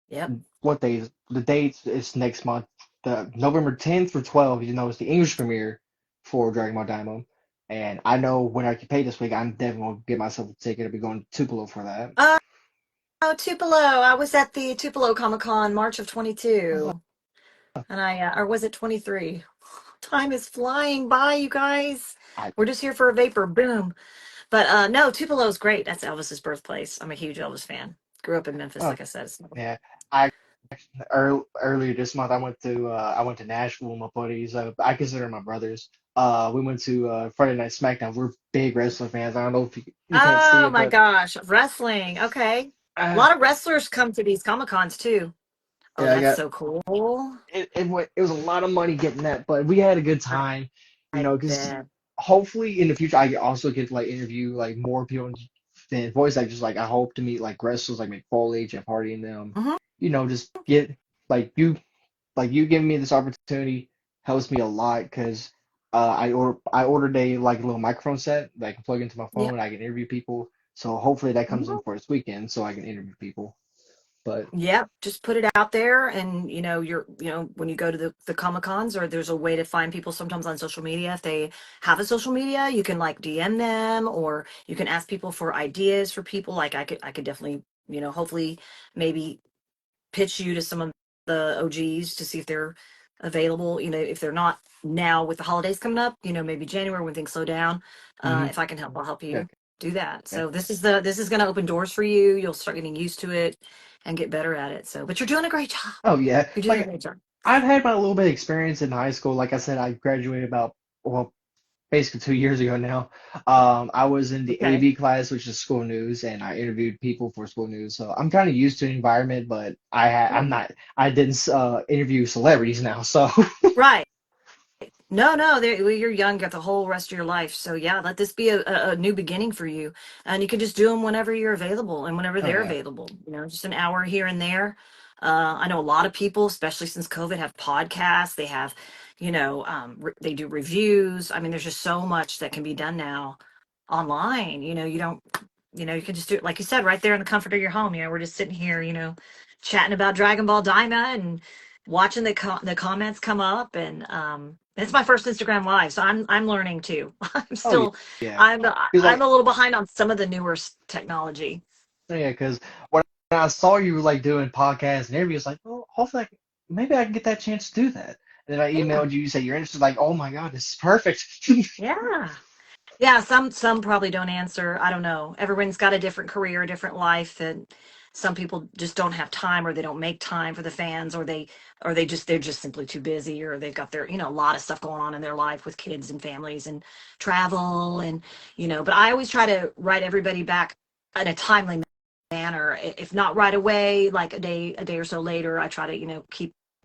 Yep. what days? The dates is next month, the November 10th through 12th. It's the English premiere for Dragon Ball Daima. And I know when I can pay this week, I'm definitely gonna get myself a ticket. I'll be going to Tupelo for that. Oh, Tupelo. I was at the Tupelo Comic Con March of Oh, 22, and or was it 23? Time is flying by, you guys. I, We're just here for a vapor. Boom. But no, Tupelo's great. That's Elvis's birthplace. I'm a huge Elvis fan. Grew up in Memphis, oh like I said. yeah. I earlier this month I went to Nashville with my buddies. I consider my brothers. We went to Friday Night SmackDown. We're big wrestling fans. I don't know if you can't see Oh it, my but gosh, wrestling. Okay. A uh, lot of wrestlers come to these Comic Cons too. Oh, yeah, I that's got so cool. it was a lot of money getting that, but we had a good I, time. I Because bet. hopefully in the future I also get to like interview like more people than voice actors. Like I hope to meet like wrestlers like Mick Foley, Jeff Hardy, and them. Hmm. Just get like you giving me this opportunity helps me a lot because I ordered a like little microphone set that I can plug into my Yep. phone. I can interview people. So hopefully that comes in Mhm. for this weekend so I can interview people. But Yep. Just put it out there, and when you go to the Comic Cons, or there's a way to find people sometimes on social media. If they have a social media, you can like DM them, or you can ask people for ideas for people. Like I could definitely, hopefully maybe pitch you to some of the OGs to see if they're available. If they're not now with the holidays coming up, maybe January when things slow down. hmm If I can help, I'll help yeah, you do that. okay. So this is going to open doors for you. You'll start getting used to it and get better at it. So, but you're doing a great job. Oh yeah, You're doing a like great job. I've had my little bit of experience in high school. Like I said, I graduated about well basically 2 years ago now. I was in the Okay. AV class, which is school news, and I interviewed people for school news. So I'm kind of used to the environment, but I'm not. I didn't interview celebrities now. So Right. No, no, well, you're young, you got the whole rest of your life. So yeah, let this be a new beginning for you. And you can just do them whenever you're available and whenever Oh they're yeah. available, just an hour here and there. I know a lot of people, especially since COVID, have podcasts. They have, they do reviews. I mean, there's just so much that can be done now online. You don't, you can just do it, like you said, right there in the comfort of your home. We're just sitting here, chatting about Dragon Ball Daima and watching the comments come up, and it's my first Instagram live, so I'm learning too. I'm Oh yeah. still Yeah. I'm Because I'm like, a little behind on some of the newer technology. yeah, because when I saw you like doing podcasts and interviews, like, well, hopefully, maybe I can get that chance to do that. And then I Yeah. emailed you, you said you're interested, like, oh my God, this is perfect. Yeah. Yeah, some probably don't answer. I don't know. Everyone's got a different career, a different life, and some people just don't have time, or they don't make time for the fans, they're just simply too busy, or they've got their, a lot of stuff going on in their life with kids and families and travel, and but I always try to write everybody back in a timely manner. If not right away, like a day or so later, I try to,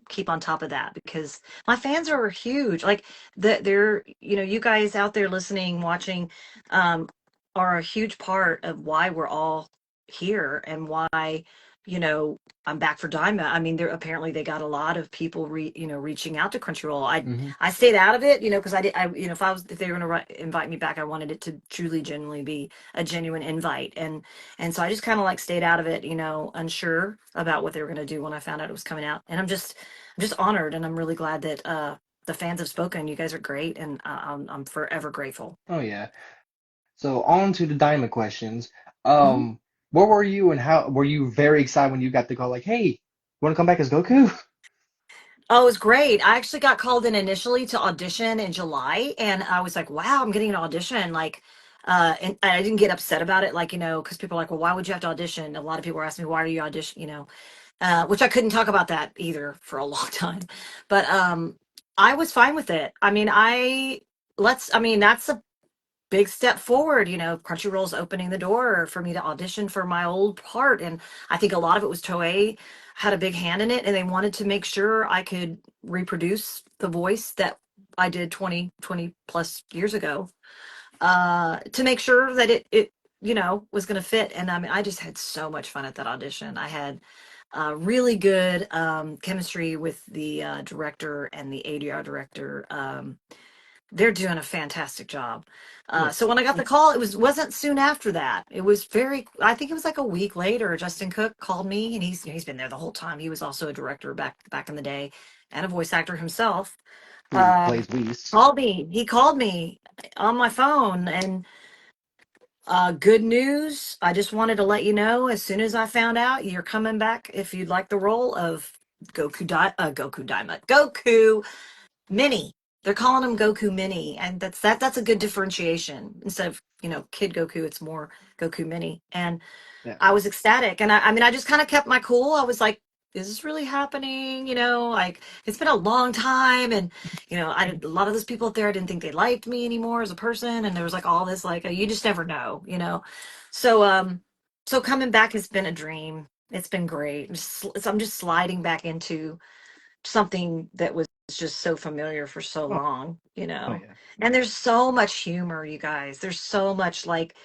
keep on top of that, because my fans are huge. Like, they're, you guys out there listening, watching, um, are a huge part of why we're all here, and why, you know, I'm back for Dyma. I mean, apparently they got a lot of people reaching out to Crunchyroll. I Hmm. I stayed out of it, because if they were going to invite me back, I wanted it to truly genuinely be a genuine invite, and so I just kind of like stayed out of it, unsure about what they were going to do when I found out it was coming out, and I'm just honored, and I'm really glad that the fans have spoken. You guys are great, and I'm forever grateful. Oh yeah. So on to the diamond questions. Mhm. Where were you and how were you very excited when you got the call? Like, hey, want to come back as Goku? Oh, it was great. I actually got called in initially to audition in July, and I was like, wow, I'm getting an audition. Like, and I didn't get upset about it, like, because people are like, well, why would you have to audition? A lot of people were asking me, why are you audition, which I couldn't talk about that either for a long time. But I was fine with it. I mean, that's a big step forward. Crunchyroll's opening the door for me to audition for my old part, and I think a lot of it was Toei had a big hand in it, and they wanted to make sure I could reproduce the voice that I did 20 plus years ago, to make sure that it was going to fit. And I mean, I just had so much fun at that audition. I had really good chemistry with the director and the ADR director. They're doing a fantastic job. Yeah. So when I got the call, wasn't soon after that. It was I think it was like a week later. Justin Cook called me, and he's been there the whole time. He was also a director back in the day, and a voice actor himself. Who Um, plays Whis? He called me on my phone, and good news. I just wanted to let you know, as soon as I found out you're coming back, if you'd like the role of Goku Daima, Goku Mini. They're calling him Goku Mini, and that's a good differentiation. Instead of, Kid Goku, it's more Goku Mini. And Yeah. I was ecstatic. And I mean, I just kind of kept my cool. I was like, is this really happening? Like, it's been a long time. And, a lot of those people out there, I didn't think they liked me anymore as a person. And there was like all this, like, you just never know. So, so coming back has been a dream. It's been great. I'm just sliding back into something that was just so familiar for so Oh, long, oh yeah. And there's so much humor, you guys. There's so much, like,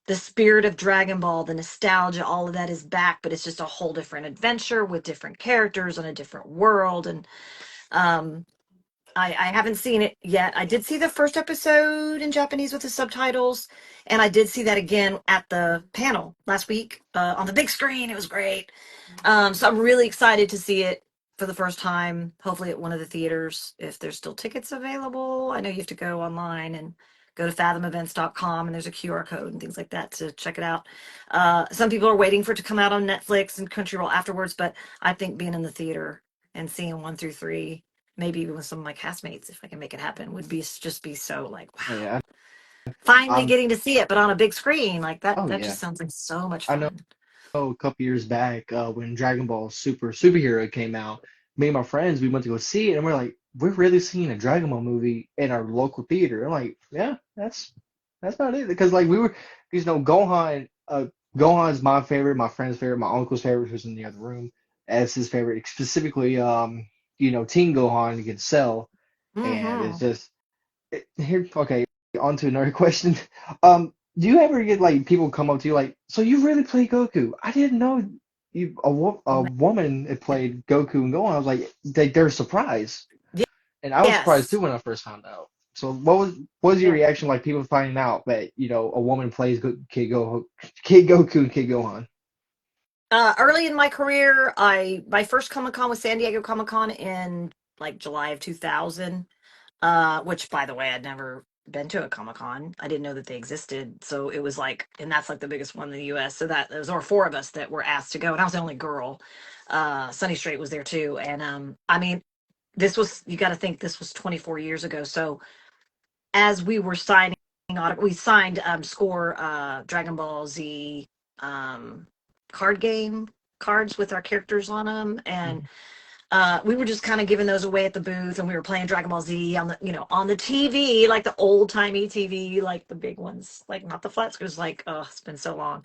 the spirit of Dragon Ball, the nostalgia, all of that is back, but it's just a whole different adventure with different characters on a different world. And um I haven't seen it yet. I did see the first episode in Japanese with the subtitles, and I did see that again at the panel last week, on the big screen. It was great. So I'm really excited to see it for the first time, hopefully at one of the theaters, if there's still tickets available. I know you have to go online and go to fathomevents.com, and there's a QR code and things like that to check it out. Some people are waiting for it to come out on Netflix and Crunchyroll afterwards, but I think being in the theater and seeing 1 through 3, maybe even with some of my castmates, if I can make it happen, would just be so, like, Oh wow. yeah. Finally I'm. getting to see it, but on a big screen like that. Oh That yeah. just sounds like so much I know. fun. A couple years back, when Dragon Ball Superhero came out, me and my friends we went to go see it, and we're like, we're really seeing a Dragon Ball movie in our local theater. I'm like, yeah, that's not it, because like we were, Gohan. Gohan's my favorite, my friend's favorite, my uncle's favorite, who's in the other room, as his favorite, specifically, Teen Gohan against Cell, and it's Hmm. just. Here, okay, on to another question. Do you ever get like people come up to you like, so you really play Goku? I didn't know a Oh woman had man. played Goku and Gohan. I was like, they're surprised, Ye- and I was surprised Yes. too when I first found out. So what was your Yeah. reaction like people finding out that a woman plays Kid Goku and Kid Gohan? Early in my career, I my first Comic Con was San Diego Comic Con in like July of 2000. Which by the way, I'd never been to a Comic Con. I didn't know that they existed. So it was like, and that's like the biggest one in the US. So that there was over four of us that were asked to go, and I was the only girl. Sunny Strait was there too. And I mean, this was, you got to think this was 24 years ago. So as we were signing on, we signed score Dragon Ball Z um card game cards with our characters on them, and Mhm. we were just kind of giving those away at the booth, and we were playing Dragon Ball Z on the, on the TV, like the old timey TV, like the big ones, like not the flat screens. Like, oh, it's been so long.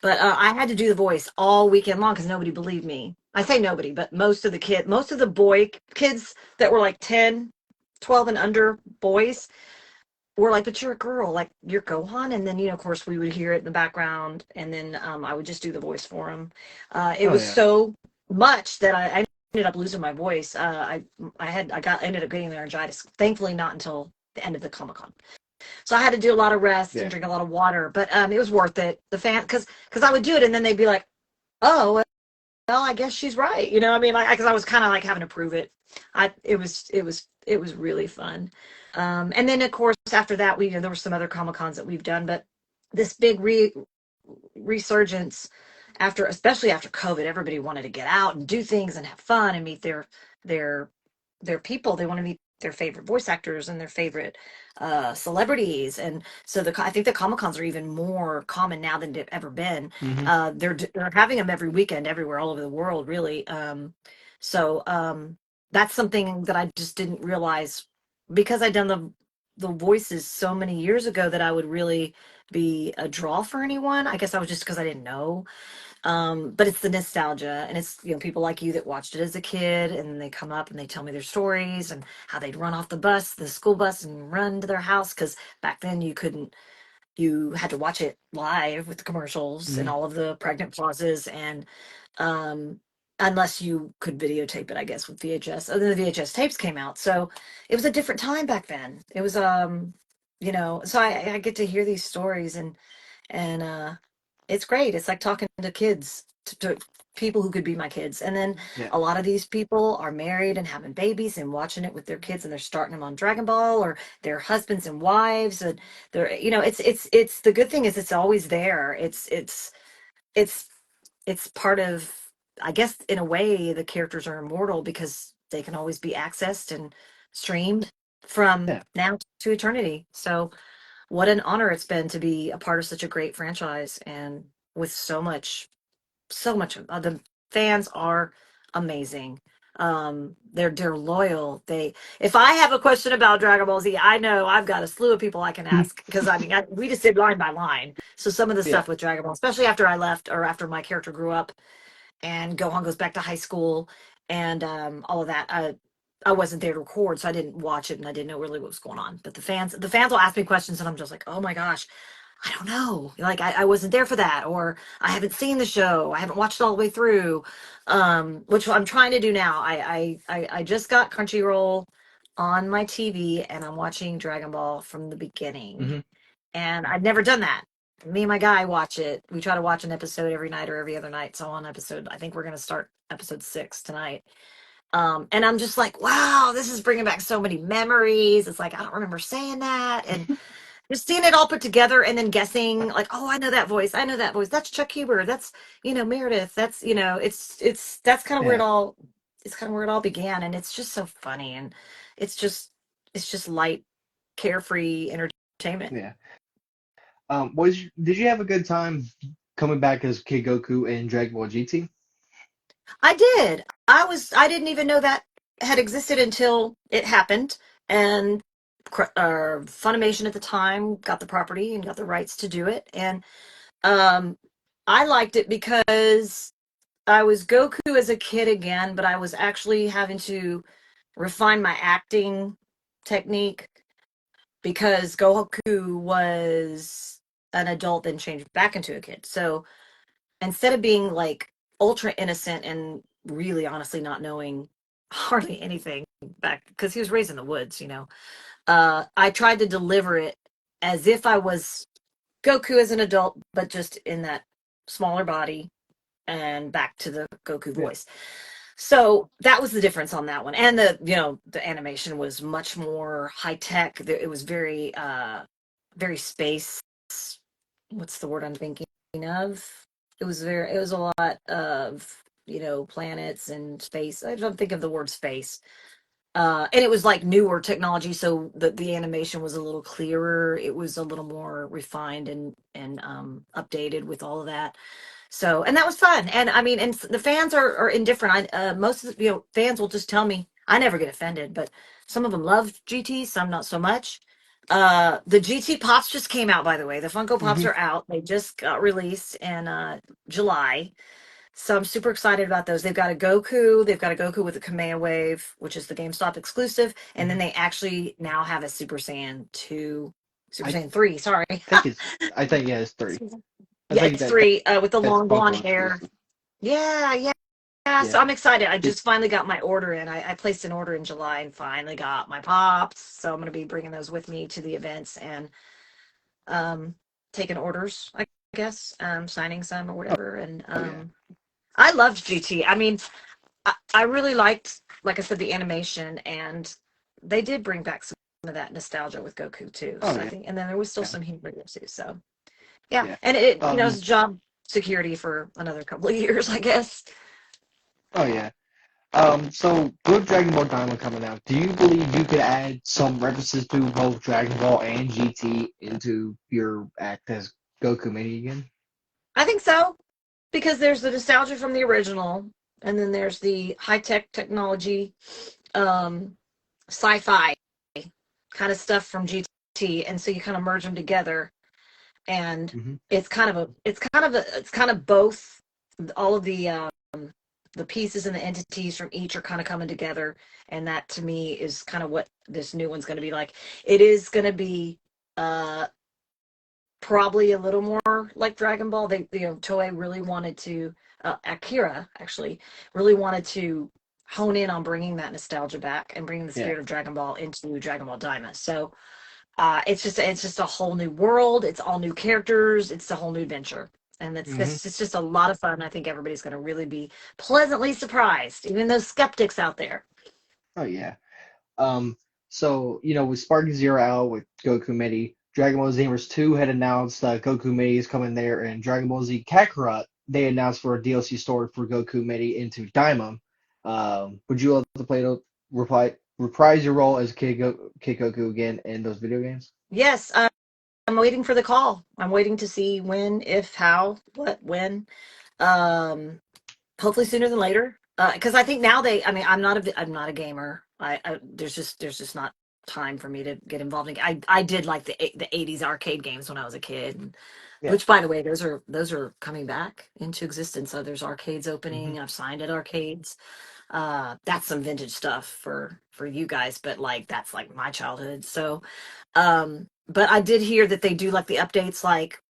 But I had to do the voice all weekend long because nobody believed me. I say nobody, but most of the kids that were like 10, 12 and under boys were like, but you're a girl, like you're Gohan. And then, of course, we would hear it in the background, and then I would just do the voice for him. It Oh was yeah. so much that I ended up losing my voice. Ended up getting laryngitis. Thankfully, not until the end of the Comic Con. So I had to do a lot of rest and Yeah. drink a lot of water, but it was worth it. The fan, because I would do it, and then they'd be like, "Oh, well, I guess she's right." I mean, like, because I was kind of like having to prove it. It was really fun. And then of course after that, there were some other Comic Cons that we've done, but this big resurgence after, especially after COVID, everybody wanted to get out and do things and have fun and meet their their people. They want to meet their favorite voice actors and their favorite celebrities, and so I think the Comic Cons are even more common now than they've ever been. Hmm. They're having them every weekend, everywhere, all over the world, really. So that's something that I just didn't realize because I'd done the voices so many years ago that I would really be a draw for anyone. I guess I was just because I didn't know. But it's the nostalgia, and it's, people like you that watched it as a kid, and they come up and they tell me their stories and how they'd run off the school bus, and run to their house because back then you couldn't. You had to watch it live with the commercials and Hmm. all of the pregnant pauses, and um, unless you could videotape it, I guess, with VHS. And then the VHS tapes came out, so it was a different time back then. It was so I get to hear these stories, and it's great. It's like talking to kids, to people who could be my kids. And then Yeah. a lot of these people are married and having babies and watching it with their kids, and they're starting them on Dragon Ball, or their husbands and wives, and they're, it's the good thing is it's always there. It's it's part of, I guess, in a way the characters are immortal because they can always be accessed and streamed from Yeah. now to eternity. So what an honor it's been to be a part of such a great franchise, and with so much the fans are amazing. They're loyal. If I have a question about Dragon Ball Z, I know I've got a slew of people I can ask, because I mean, we just did line by line. So some of the Yeah. stuff with Dragon Ball, especially after I left, or after my character grew up and Gohan goes back to high school, and all of that. I wasn't there to record, so I didn't watch it, and I didn't know really what was going on. But the fans will ask me questions, and I'm just like, oh my gosh, I don't know. Like, I wasn't there for that, or I haven't seen the show. I haven't watched it all the way through. Which I'm trying to do now. I just got Crunchyroll on my TV, and I'm watching Dragon Ball from the beginning. Hmm. And I've never done that. Me and my guy watch it. We try to watch an episode every night or every other night. So on episode, I think we're gonna start episode 6 tonight. And I'm just like, wow, this is bringing back so many memories. It's like I don't remember saying that, and just seeing it all put together, and then guessing like, oh, I know that voice. I know that voice. That's Chuck Huber. That's, Meredith. That's, that's kind of where it Yeah. all it's kind of where it all began, and it's just so funny, and it's just it's just light, carefree entertainment. Yeah. Did you have a good time coming back as Kid Goku in Dragon Ball GT? I did. I didn't even know that had existed until it happened, and Funimation at the time got the property and got the rights to do it, and um, I liked it because I was Goku as a kid again, but I was actually having to refine my acting technique because Goku was an adult then changed back into a kid. So instead of being like ultra innocent and really honestly not knowing hardly anything back because he was raised in the woods, I tried to deliver it as if I was Goku as an adult, but just in that smaller body and back to the Goku Yeah. voice. So that was the difference on that one. And the animation was much more high tech. It was very space. What's the word I'm thinking of? It was a lot of, planets and space. I don't think of the word space. And it was like newer technology, so the animation was a little clearer. It was a little more refined and updated with all of that. So, and that was fun. And I mean, and the fans are indifferent. Most of the fans will just tell me. I never get offended, but some of them love GT, some not so much. The GT Pops just came out, by the way. The Funko Pops Hmm. are out. They just got released in July. So I'm super excited about those. They've got a Goku. They've got a Goku with a Kamea Wave, which is the GameStop exclusive. And then Hmm. they actually now have a Super Saiyan 2, Super I Saiyan 3, sorry. I think yeah, it's three. I Yeah, think it's 3 with the that's long blonde Funko hair. exclusive. Yeah, yeah. Yeah, Yeah. so I'm excited. I It, just finally got my order in. I placed an order in July and finally got my pops. So I'm going to be bringing those with me to the events and um, taking orders, I guess, signing some or oh, whatever. And oh yeah. I loved GT. I mean, I really liked, like I said, the animation, and they did bring back some of that nostalgia with Goku too. Oh So I yeah. think, and then there was still Yeah. some humor there too. So yeah, Yeah. and it Um. it's job security for another couple of years, I guess. Oh yeah. So with Dragon Ball Daima coming out, do you believe you could add some references to both Dragon Ball and GT into your act as Goku Mini again? I think so because there's the nostalgia from the original, and then there's the high tech technology, um, sci-fi kind of stuff from GT, and so you kind of merge them together, and Hmm. it's kind of both. All of the pieces and the entities from each are kind of coming together, and that to me is kind of what this new one's going to be like. It is going to be uh probably a little more like Dragon Ball. Toei really wanted to, Akira actually really wanted to hone in on bringing that nostalgia back and bringing the Yeah. spirit of Dragon Ball into Dragon Ball Daima. So it's just a whole new world. It's all new characters. It's a whole new adventure. And Hmm. it's just a lot of fun. I think everybody's going to really be pleasantly surprised, even those skeptics out there. Oh yeah. Um. So with Sparking Zero out with Goku Mini, Dragon Ball Xenoverse 2 had announced Goku Mini is coming there, and Dragon Ball Z Kakarot they announced for a DLC story for Goku Mini into Daima. Would you love to reprise your role as Kid Goku again in those video games? Yes, I'm waiting for the call. I'm waiting to see when, if, how, what, when. Um, Hopefully sooner than later. Because I think now I mean, I'm not a gamer. There's just not time for me to get involved in. I did like the '80s arcade games when I was a kid, Yeah. which by the way, those are coming back into existence. So there's arcades Hmm. opening. I've signed at arcades. That's some vintage stuff for you guys, but like that's like my childhood. So, but I did hear that they do like the updates like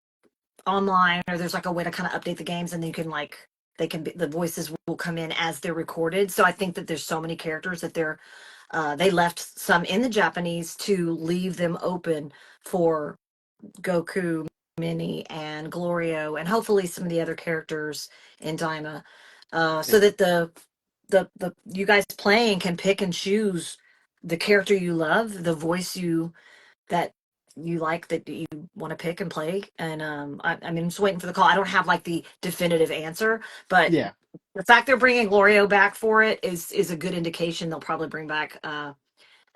online, or there's like a way to kind of update the games, and you can like the voices will come in as they're recorded. So I think that there's so many characters that they left some in the Japanese to leave them open for Goku, Mini, and Glorio, and hopefully some of the other characters in Daima, so Yeah. that the you guys playing can pick and choose the character you love, the voice that you like, that you want to pick and play. And I mean, I'm just waiting for the call. I don't have like the definitive answer, but Yeah. the fact they're bringing Glorio back for it is a good indication. They'll probably bring back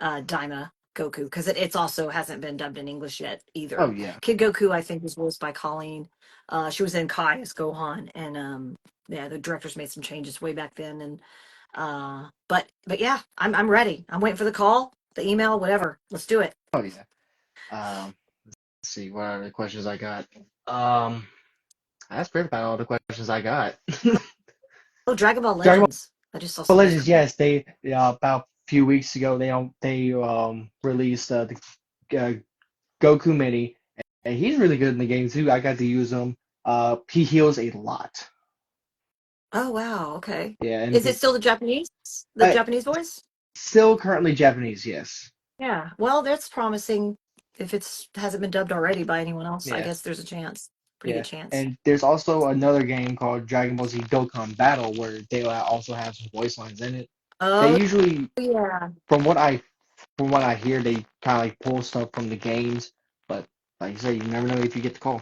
Daima Goku because it's also hasn't been dubbed in English yet Oh either. yeah. Kid Goku, I think, was voiced by Colleen. She was in Kai as Gohan, and yeah, the directors made some changes way back then. And but yeah, I'm ready. I'm waiting for the call, the email, whatever. Let's do it. Oh yeah. Let's see what other questions I got. Um, that's pretty about all the questions I got. Oh, Dragon Ball Dragon Legends. I just saw Ball some news Legends, come out. yes, they about a few weeks ago they released uh, Goku Mini, and he's really good in the game too. I got to use him. He heals a lot. Oh wow, okay. Yeah, and Is it still the uh, Japanese voice? still currently Japanese, yes. Yeah. Well, that's promising. If it's hasn't been dubbed already by anyone else, I Yeah, guess there's a chance. Pretty good yeah. chance. And there's also another game called Dragon Ball Z Dokkan Battle where they also have some voice lines in it. They Oh usually, yeah. from what I from what I hear, they kind of like pull stuff from the games, but like you say, you never know if you get the call.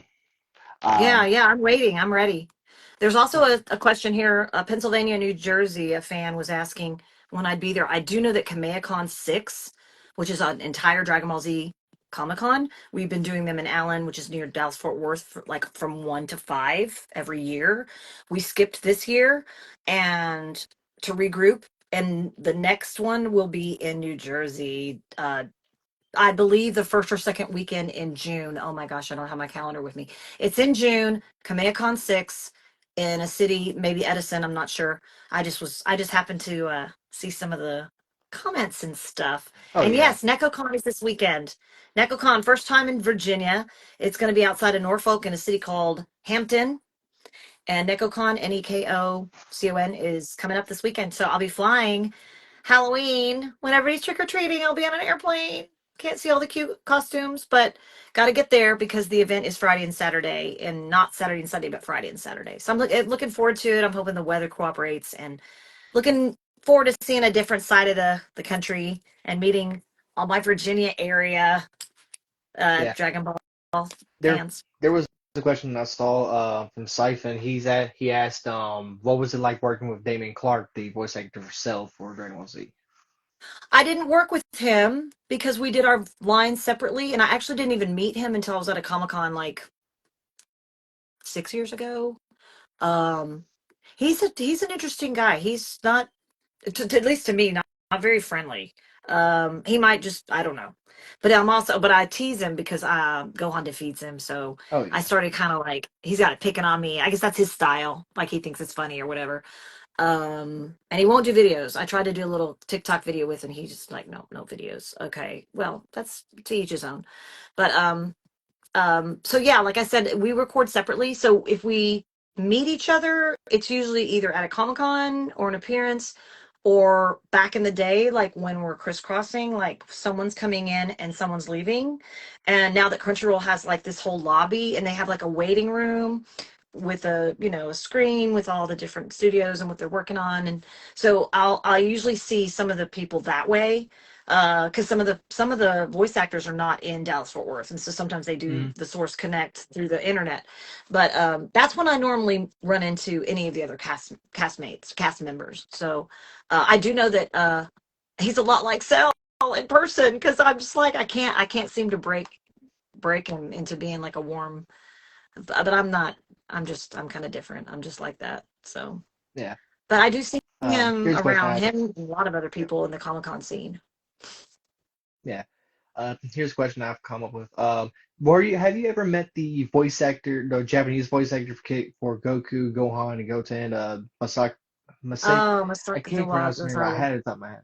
Yeah, Um, yeah, I'm waiting. I'm ready. There's also a question here. Pennsylvania, New Jersey, a fan was asking when I'd be there. I do know that Kamehacon 6, which is an entire Dragon Ball Z Comic Con, we've been doing them in Allen, which is near Dallas Fort Worth, for, like from 1 to 5 every year. We skipped this year and to regroup, and the next one will be in New Jersey, I believe the first or second weekend in June. Oh my gosh, I don't have my calendar with me. It's in June, Kamehacon 6 in a city, maybe Edison, I'm not sure. I just happened to see some of the comments and stuff. oh And yeah, yes, NecoCon is this weekend. NecoCon, first time in Virginia. It's going to be outside of Norfolk in a city called Hampton. And NecoCon, NEKOCON, is coming up this weekend. So I'll be flying Halloween. When everybody's trick or treating, I'll be on an airplane. Can't see all the cute costumes, but got to get there because the event is Friday and Saturday, and not Saturday and Sunday, but Friday and Saturday. So I'm looking forward to it. I'm hoping the weather cooperates, and looking forward to seeing a different side of the country and meeting all my Virginia area yeah. Dragon Ball There fans. there was a question I saw from Siphon. He asked what was it like working with Damien Clark, the voice actor for Cell for Dragon Ball Z. I didn't work with him because we did our lines separately, and I actually didn't even meet him until I was at a Comic Con like 6 years ago. Um, he's an interesting guy. He's not, at least to me, not very friendly. He might just, I don't know. But I tease him because Gohan defeats him. So Oh I yeah. started kind of like he's got it picking on me. I guess that's his style. Like he thinks it's funny or whatever. And he won't do videos. I tried to do a little TikTok video with him. He's just like, no, no videos. Okay, well, that's to each his own. But so yeah, like I said, we record separately. So if we meet each other, it's usually either at a Comic Con or an appearance, or back in the day, like when we're crisscrossing, like someone's coming in and someone's leaving. And now that Crunchyroll has like this whole lobby and they have like a waiting room with a screen with all the different studios and what they're working on. And so I'll usually see some of the people that way, because some of the voice actors are not in Dallas Fort Worth, and so sometimes they do Hmm. the Source Connect through the internet. But that's when I normally run into any of the other cast members. So I do know that he's a lot like Sal in person, because I'm just like I can't seem to break him into being like a warm, but I'm not. I'm kind of different. I'm just like that. So, Yeah. but I do see him Here's a question I around have. him, a lot of other people in the Comic Con scene. Yeah. Here's a question I've come up with. Were you have you ever met the voice actor, the Japanese voice actor for Goku, Gohan, and Goten, Masake? Oh, I Masaki can't pronounce his name, but I Zawaza. had it on top of my head.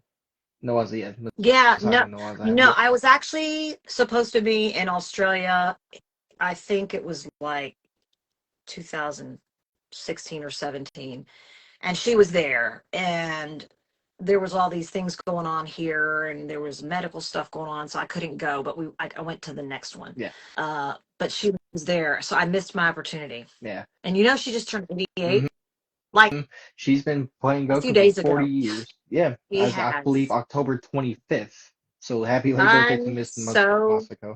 Nawaza, yeah, Yeah, no, Masaki Nawaza. no, I was actually supposed to be in Australia. I think it was like 2016 or 17, and she was there, and there was all these things going on here, and there was medical stuff going on, so I couldn't go. But I went to the next one. Yeah, But she was there, so I missed my opportunity. yeah. And she just turned 88 Hmm. like She's been playing a few Goku for days 40 ago. years. Yeah, He as I believe has. October 25th. So happy late birthday to I'm Miss so Masako.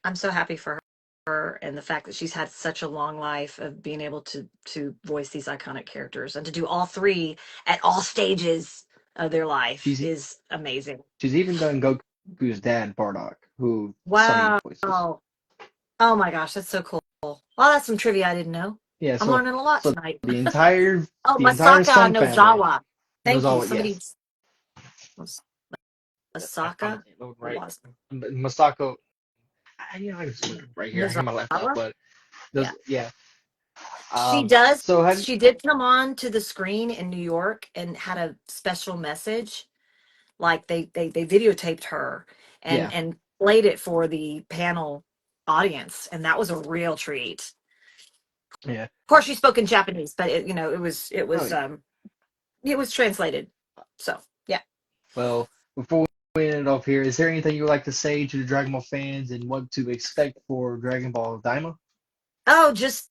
I'm so happy for her and the fact that she's had such a long life of being able to voice these iconic characters and to do all three at all stages of their life She's is amazing. she's even done Goku's dad, Bardock, who Sunny Wow. voices. Oh my gosh, that's so cool. Well, that's some trivia I didn't know. Yeah, I'm so learning a lot so tonight. the entire Oh, the entire Masaka Sun family Nozawa. knows Thank you. all. Yes, Somebody Masaka right. was Masako. I can just look it right here. I have my laptop, Nozawa. but Yeah. those yeah. She does. So have She did come on to the screen in New York and had a special message. Like they videotaped her, and yeah. and played it for the panel audience, and that was a real treat. Yeah. Of course, she spoke in Japanese, but it, it was translated. So yeah. Well, before we end it off here, is there anything you would like to say to the Dragon Ball fans and what to expect for Dragon Ball Daima? Oh, just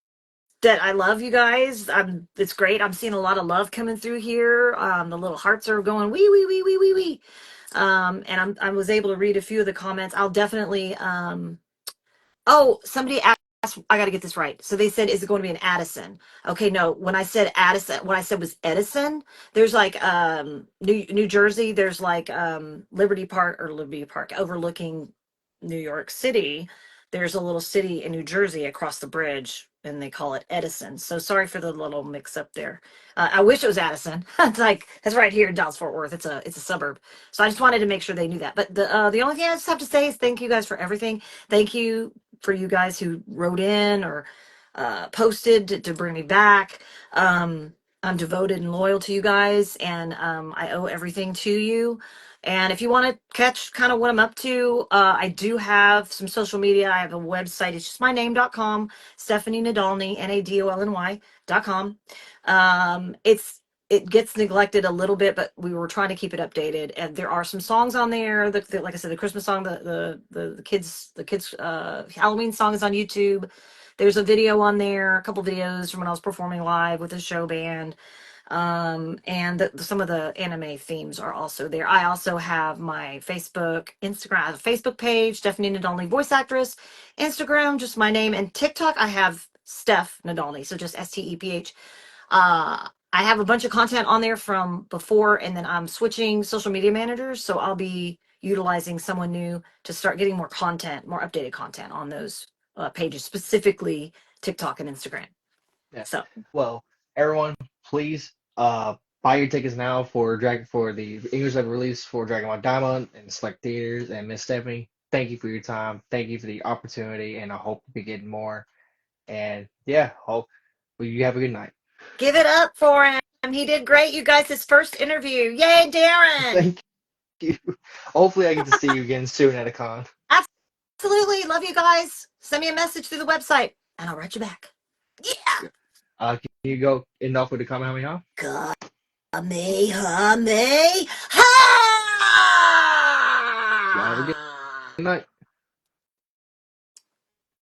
that I love you guys. It's great. I'm seeing a lot of love coming through here. The little hearts are going wee wee wee wee wee wee. And I was able to read a few of the comments. I'll definitely oh, somebody asked, I got to get this right. So they said, is it going to be an Addison? Okay, no. When I said Addison, what I said was Edison. There's like New Jersey. There's like Liberty Park overlooking New York City. There's a little city in New Jersey across the bridge, and they call it Edison. So sorry for the little mix up there. I wish it was Addison. It's like that's right here in Dallas Fort Worth. It's a suburb. So I just wanted to make sure they knew that. But the only thing I just have to say is thank you guys for everything. Thank you for you guys who wrote in or posted to bring me back. I'm devoted and loyal to you guys, and I owe everything to you. And if you want to catch kind of what I'm up to, I do have some social media. I have a website. It's just my name.com, Stepthanie Nadolny, Nadolny.com. It gets neglected a little bit, but we were trying to keep it updated. And there are some songs on there. Like I said, the Christmas song, the kids Halloween song is on YouTube. There's a video on there, a couple videos from when I was performing live with the show band. And some of the anime themes are also there. I also have my Facebook, Instagram, I have a Facebook page, Stepthanie Nadolny, voice actress. Instagram, just my name, and TikTok, I have Steph Nadolny, so just STEPH. I have a bunch of content on there from before, and then I'm switching social media managers, so I'll be utilizing someone new to start getting more content, more updated content on those pages, specifically TikTok and Instagram. Yeah. So, Well, everyone, please buy your tickets now for the English level release for Dragon Ball Daima in select theaters. And Miss Stephanie, thank you for your time. Thank you for the opportunity, and I hope to be getting more. And yeah, hope you have a good night. give it up for him. He did great, you guys. His first interview. Yay, Darren. Thank you. Hopefully, I get to see you again soon at a con. Absolutely. Love you guys. Send me a message through the website, and I'll write you back. Yeah. Can you go end off with a Kamehameha? Kamehameha! Y'all have a good night.